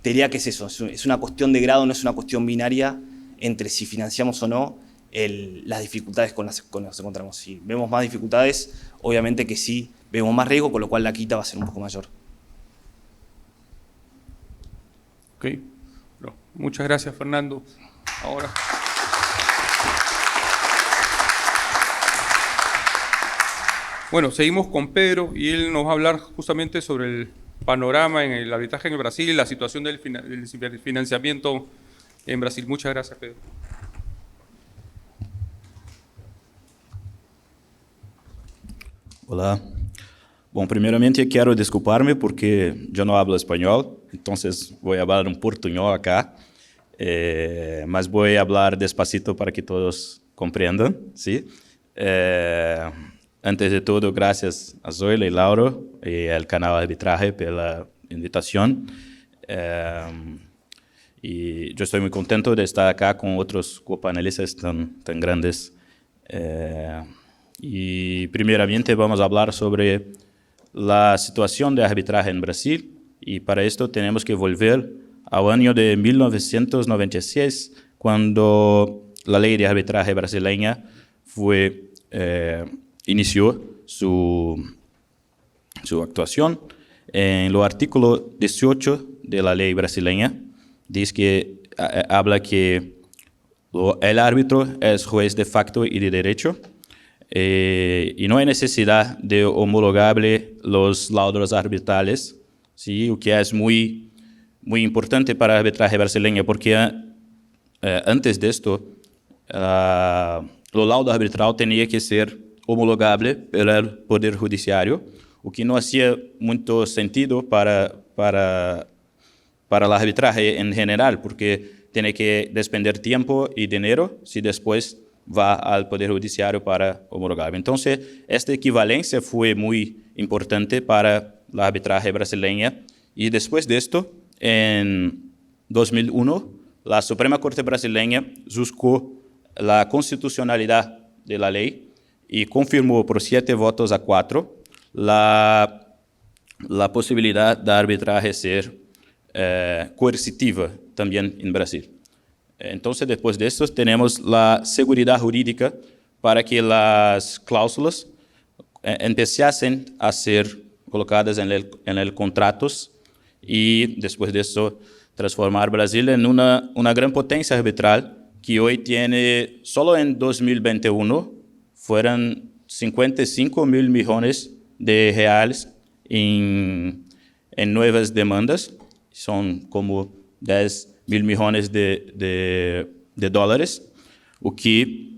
te diría que es eso, es una cuestión de grado, no es una cuestión binaria entre si financiamos o no las dificultades con las que nos encontramos. Si vemos más dificultades, obviamente que sí vemos más riesgo, con lo cual la quita va a ser un poco mayor. Ok, bueno, muchas gracias, Fernando. Ahora. Bueno, seguimos con Pedro y él nos va a hablar justamente sobre el panorama en el arbitraje en el Brasil y la situación del financiamiento en Brasil. Muchas gracias, Pedro. Olá. Bom, primeiramente quero desculpar-me porque eu não hablo espanhol, então vou falar portunhol acá, mas vou falar despacito para que todos compreendam, ¿sí? Antes de todo, gracias a Zoila y Lauro y al canal Arbitraje por la invitación. Y yo estoy muy contento de estar acá con otros copanelistas tan grandes. Y primeramente vamos a hablar sobre la situación de arbitraje en Brasil Y para esto tenemos que volver al año de 1996, cuando la ley de arbitraje brasileña inició su actuación. En el artículo 18 de la ley brasileña dice que habla que el árbitro es juez de facto y de derecho, y no hay necesidad de homologarle los laudos arbitrales, ¿sí? Lo que es muy importante para el arbitraje brasileño, porque antes de esto, los laudos arbitrales tenían que ser homologables por el Poder Judiciário, o que no hacía mucho sentido para el arbitraje en general, porque tiene que despender tiempo y dinero si después va al Poder Judiciário para homologar. Entonces, esta equivalencia fue muy importante para la arbitraje brasileña. Y después de esto, en 2001, la Suprema Corte brasileña juzgó la constitucionalidad de la ley y confirmó por 7-4 la posibilidad de arbitraje ser coercitiva también en Brasil. Entonces, después de esto, tenemos la seguridad jurídica para que las cláusulas empezasen a ser colocadas en el contratos, y después de eso transformar Brasil en una gran potencia arbitral que hoy tiene, solo en 2021, fueron 55 mil millones de reales en nuevas demandas. Son como 10 mil millones de dólares, o que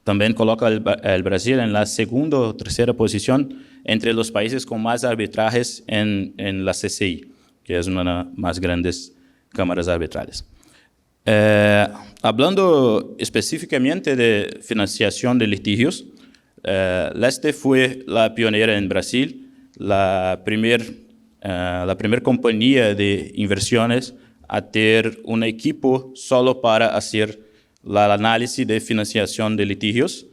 también coloca el Brasil en la segunda o tercera posición entre los países con más arbitrajes en la CCI, que es una de las más grandes cámaras arbitrales. Hablando específicamente de financiación de litigios, Leste fue la pionera en Brasil, la primera compañía de inversiones a tener un equipo solo para hacer el análisis de financiación de litigios,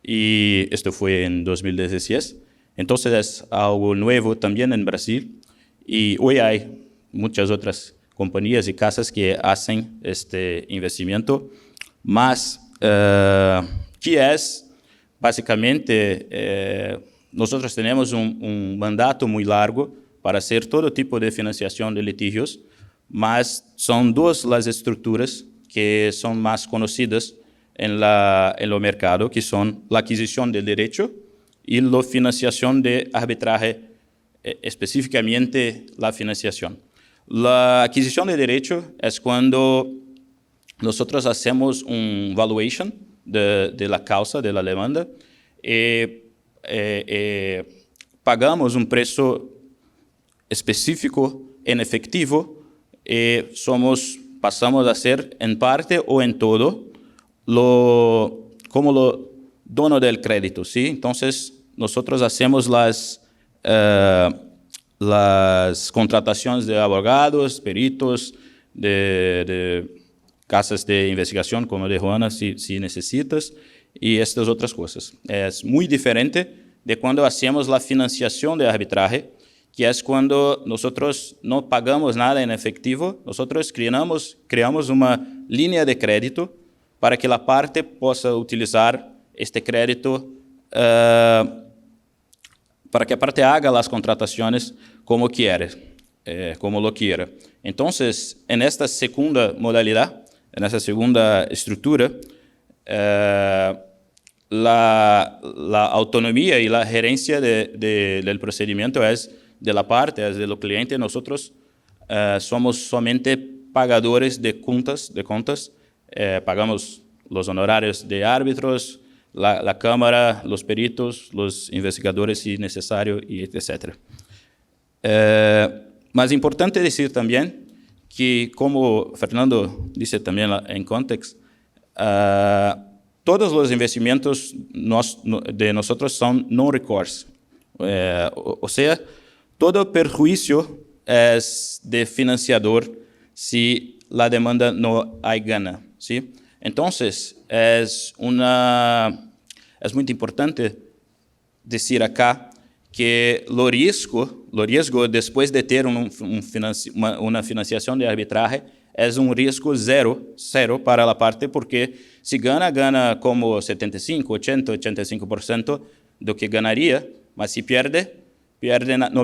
y esto fue en 2016. Entonces es algo nuevo también en Brasil, y hoy hay muchas otras compañías y casas que hacen este investimento, más que es básicamente, nosotros tenemos un mandato muy largo para hacer todo tipo de financiación de litigios, mas son dos las estructuras que son más conocidas en el mercado, que son la adquisición del derecho y la financiación de arbitraje, específicamente la financiación. La adquisición de derecho es cuando nosotros hacemos un valuation de la causa, de la demanda, pagamos un precio específico en efectivo, pasamos a ser en parte o en todo como lo dono del crédito, ¿sí? Entonces, nosotros hacemos las contrataciones de abogados, peritos, de casas de investigación como de Juana, si necesitas, y estas otras cosas. Es muy diferente de cuando hacemos la financiación de arbitraje, que es cuando nosotros no pagamos nada en efectivo, nosotros creamos una línea de crédito para que la parte pueda utilizar este crédito para que a parte haga las contrataciones como quiere, como lo quiera. Entonces, en esta segunda modalidad, en esta segunda estructura, la autonomía y la gerencia del procedimiento es de la parte, es de los clientes. Nosotros somos solamente pagadores de cuentas, pagamos los honorarios de árbitros, la cámara, los peritos, los investigadores si necesario, y etc. Más importante decir también que, como Fernando dice también en Context, todos los investimentos de nosotros son non-recourse. O sea, todo perjuicio es de financiador si la demanda no hay gana, ¿sí? Entonces, es muy importante decir acá que lo riesgo después de ter una financiación de arbitraje es un riesgo cero para la parte, porque si gana como 75, 80, 85% de lo que ganaría, mas si no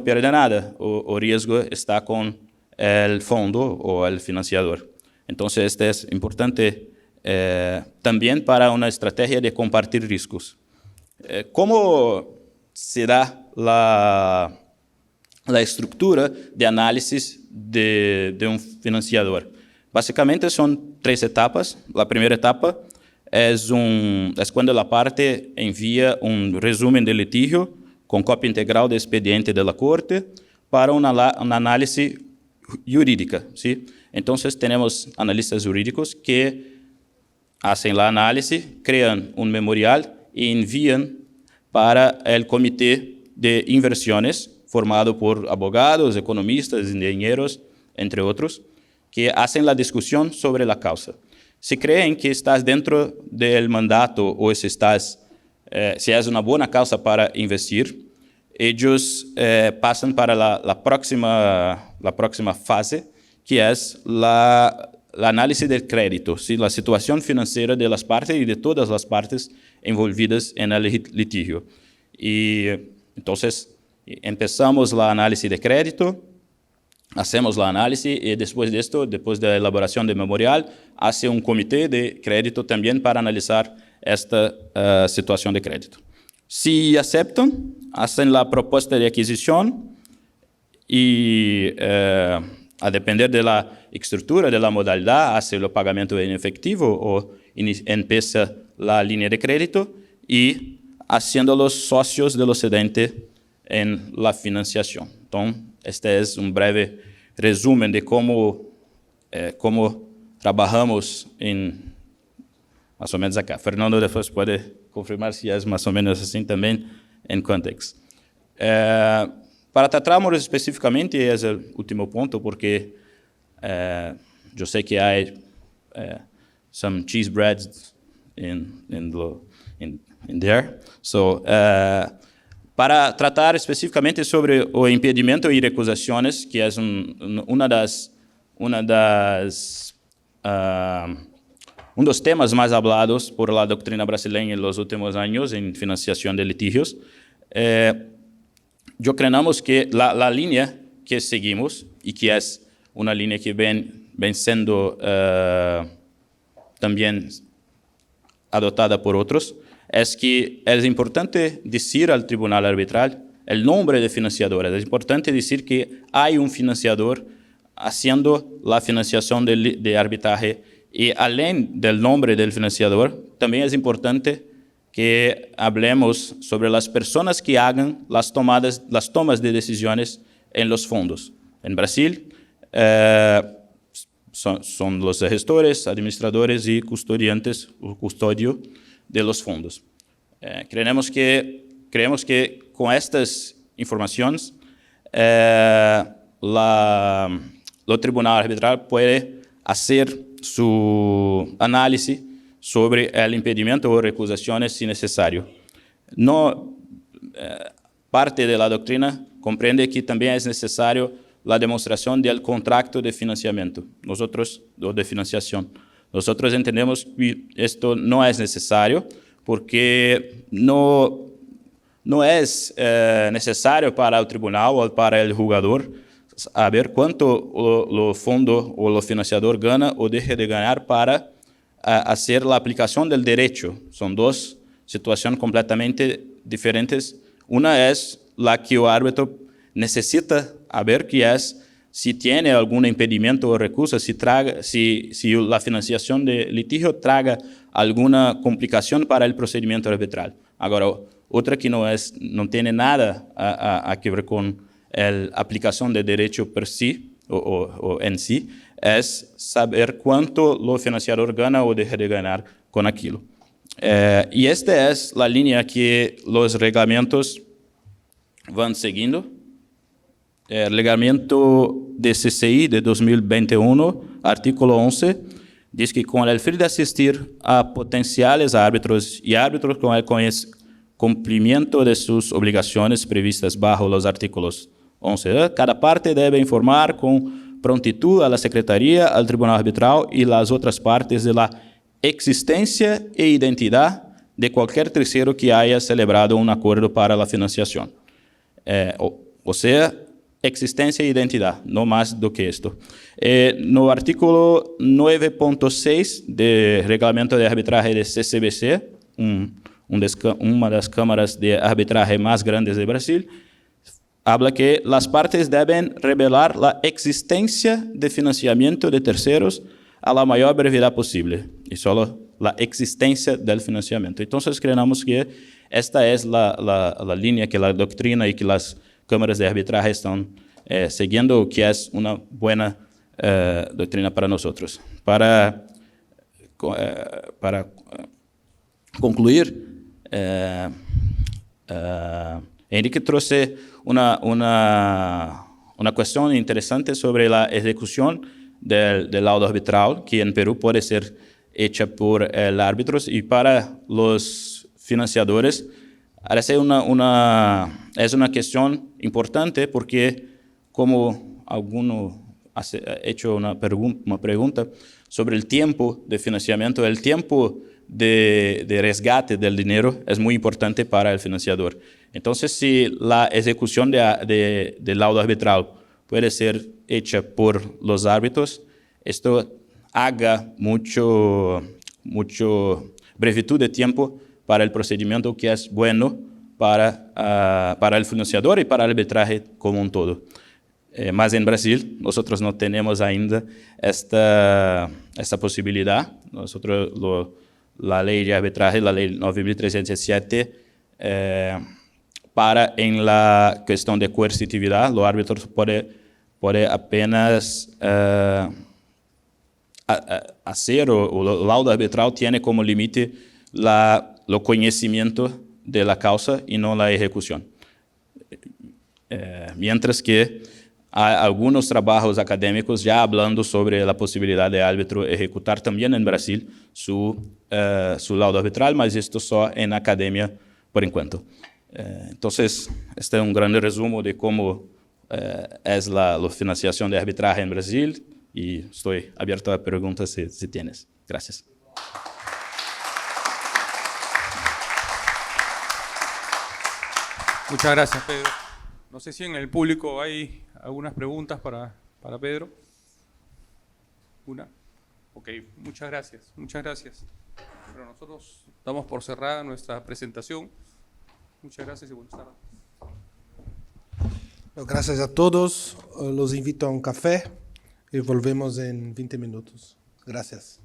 pierde nada. O riesgo está con el fondo o el financiador. Entonces, este es importante también para una estrategia de compartir riesgos. ¿Cómo se da la estructura de análisis de un financiador? Básicamente son 3 etapas. La primera etapa es cuando la parte envía un resumen de litigio con copia integral de expediente de la corte para un análisis jurídica, ¿sí? Entonces tenemos analistas jurídicos que hacen la análisis, crean un memorial y envían para el comité de inversiones formado por abogados, economistas, ingenieros, entre otros, que hacen la discusión sobre la causa. Si creen que estás dentro del mandato o si es una buena causa para investir, ellos pasan para la próxima fase, que es la análisis del crédito, ¿sí? La situación financiera de las partes y de todas las partes envolvidas en el litigio. Y entonces empezamos la análisis de crédito, hacemos la análisis y después de esto, después de la elaboración del memorial, hace un comité de crédito también para analizar esta situación de crédito. Si aceptan, hacen la propuesta de adquisición y a depender de la estructura, de la modalidad, hace el pagamento en efectivo o empieza la línea de crédito y haciendo los socios de los cedentes en la financiación. Entonces, este es un breve resumen de cómo trabajamos más o menos acá. Fernando después puede confirmar si es más o menos así también en Context. Para tratarmos específicamente, es el último punto, porque yo sé que hay some cheese breads in there. So, para tratar especificamente sobre o impedimento y recusaciones, que es um dos temas más hablados por la doctrina brasileña en los últimos años en financiación de litigios, yo creemos que la línea que seguimos, y que es una línea que ven siendo también adoptada por otros, es que es importante decir al tribunal arbitral el nombre de financiador. Es importante decir que hay un financiador haciendo la financiación de arbitraje, y além del nombre del financiador, también es importante que hablemos sobre las personas que hagan las tomas de decisiones en los fondos. En Brasil son los gestores, administradores y custodiantes o custodio de los fondos. Creemos que con estas informaciones lo tribunal arbitral puede hacer su análisis sobre el impedimento o recusaciones si necesario. Parte de la doctrina comprende que también es necesario la demostración del contrato de financiamiento, o de financiación. Nosotros entendemos que esto no es necesario porque no es necesario para el tribunal o para el jugador saber cuánto lo fondo o lo financiador gana o deja de ganar para hacer la aplicación del derecho. Son dos situaciones completamente diferentes. Una es la que el árbitro necesita saber, que es si tiene algún impedimento o recusa, si la financiación de litigio traga alguna complicación para el procedimiento arbitral. Ahora, otra que no tiene nada a que ver con la aplicación de derecho per sí o en sí, es saber cuánto lo financiador gana o deja de ganar con aquello. Y esta es la línea que los reglamentos van siguiendo. El reglamento de CCI de 2021, artículo 11, dice que con el fin de asistir a potenciales árbitros y árbitros cumplimiento de sus obligaciones previstas bajo los artículos 11A, cada parte debe informar con prontitud a la Secretaría, al Tribunal Arbitral y las otras partes de la existencia e identidad de cualquier tercero que haya celebrado un acuerdo para la financiación. O sea, existencia e identidad, no más do que esto. No artículo 9.6 del Reglamento de Arbitraje de CCBC, una de las cámaras de arbitraje más grandes de Brasil, habla que las partes deben revelar la existencia de financiamiento de terceros a la mayor brevedad posible, y solo la existencia del financiamiento. Entonces, creemos que esta es la línea que la doctrina y que las cámaras de arbitraje están siguiendo, que es una buena doctrina para nosotros. Para concluir, Enrique trouxe una cuestión interesante sobre la ejecución del laudo arbitral, que en Perú puede ser hecha por el árbitro, y para los financiadores es una cuestión importante porque, como alguno ha hecho una pregunta sobre el tiempo de financiamiento, el tiempo de resgate del dinero es muy importante para el financiador. Entonces, si la ejecución del laudo arbitral puede ser hecha por los árbitros, esto haga mucho brevitud de tiempo para el procedimiento, que es bueno para el financiador y para el arbitraje como un todo. Mas en Brasil nosotros no tenemos ainda esta posibilidad. Nosotros la ley de arbitraje, la ley 9.307, para en la cuestión de coercitividad, los árbitros puede apenas hacer, o el laudo arbitral tiene como límite el conocimiento de la causa y no la ejecución. Mientras que hay algunos trabajos académicos ya hablando sobre la posibilidad de árbitro ejecutar también en Brasil su laudo arbitral, mas esto solo en academia por enquanto. Entonces, este es un gran resumen de cómo es la financiación de arbitraje en Brasil, y estoy abierto a preguntas si tienes. Gracias. Muchas gracias, Pedro. No sé si en el público hay algunas preguntas para Pedro. ¿Una? Ok, muchas gracias, muchas gracias. Pero nosotros damos por cerrada nuestra presentación. Muchas gracias y buenas tardes. Gracias a todos. Los invito a un café y volvemos en 20 minutos. Gracias.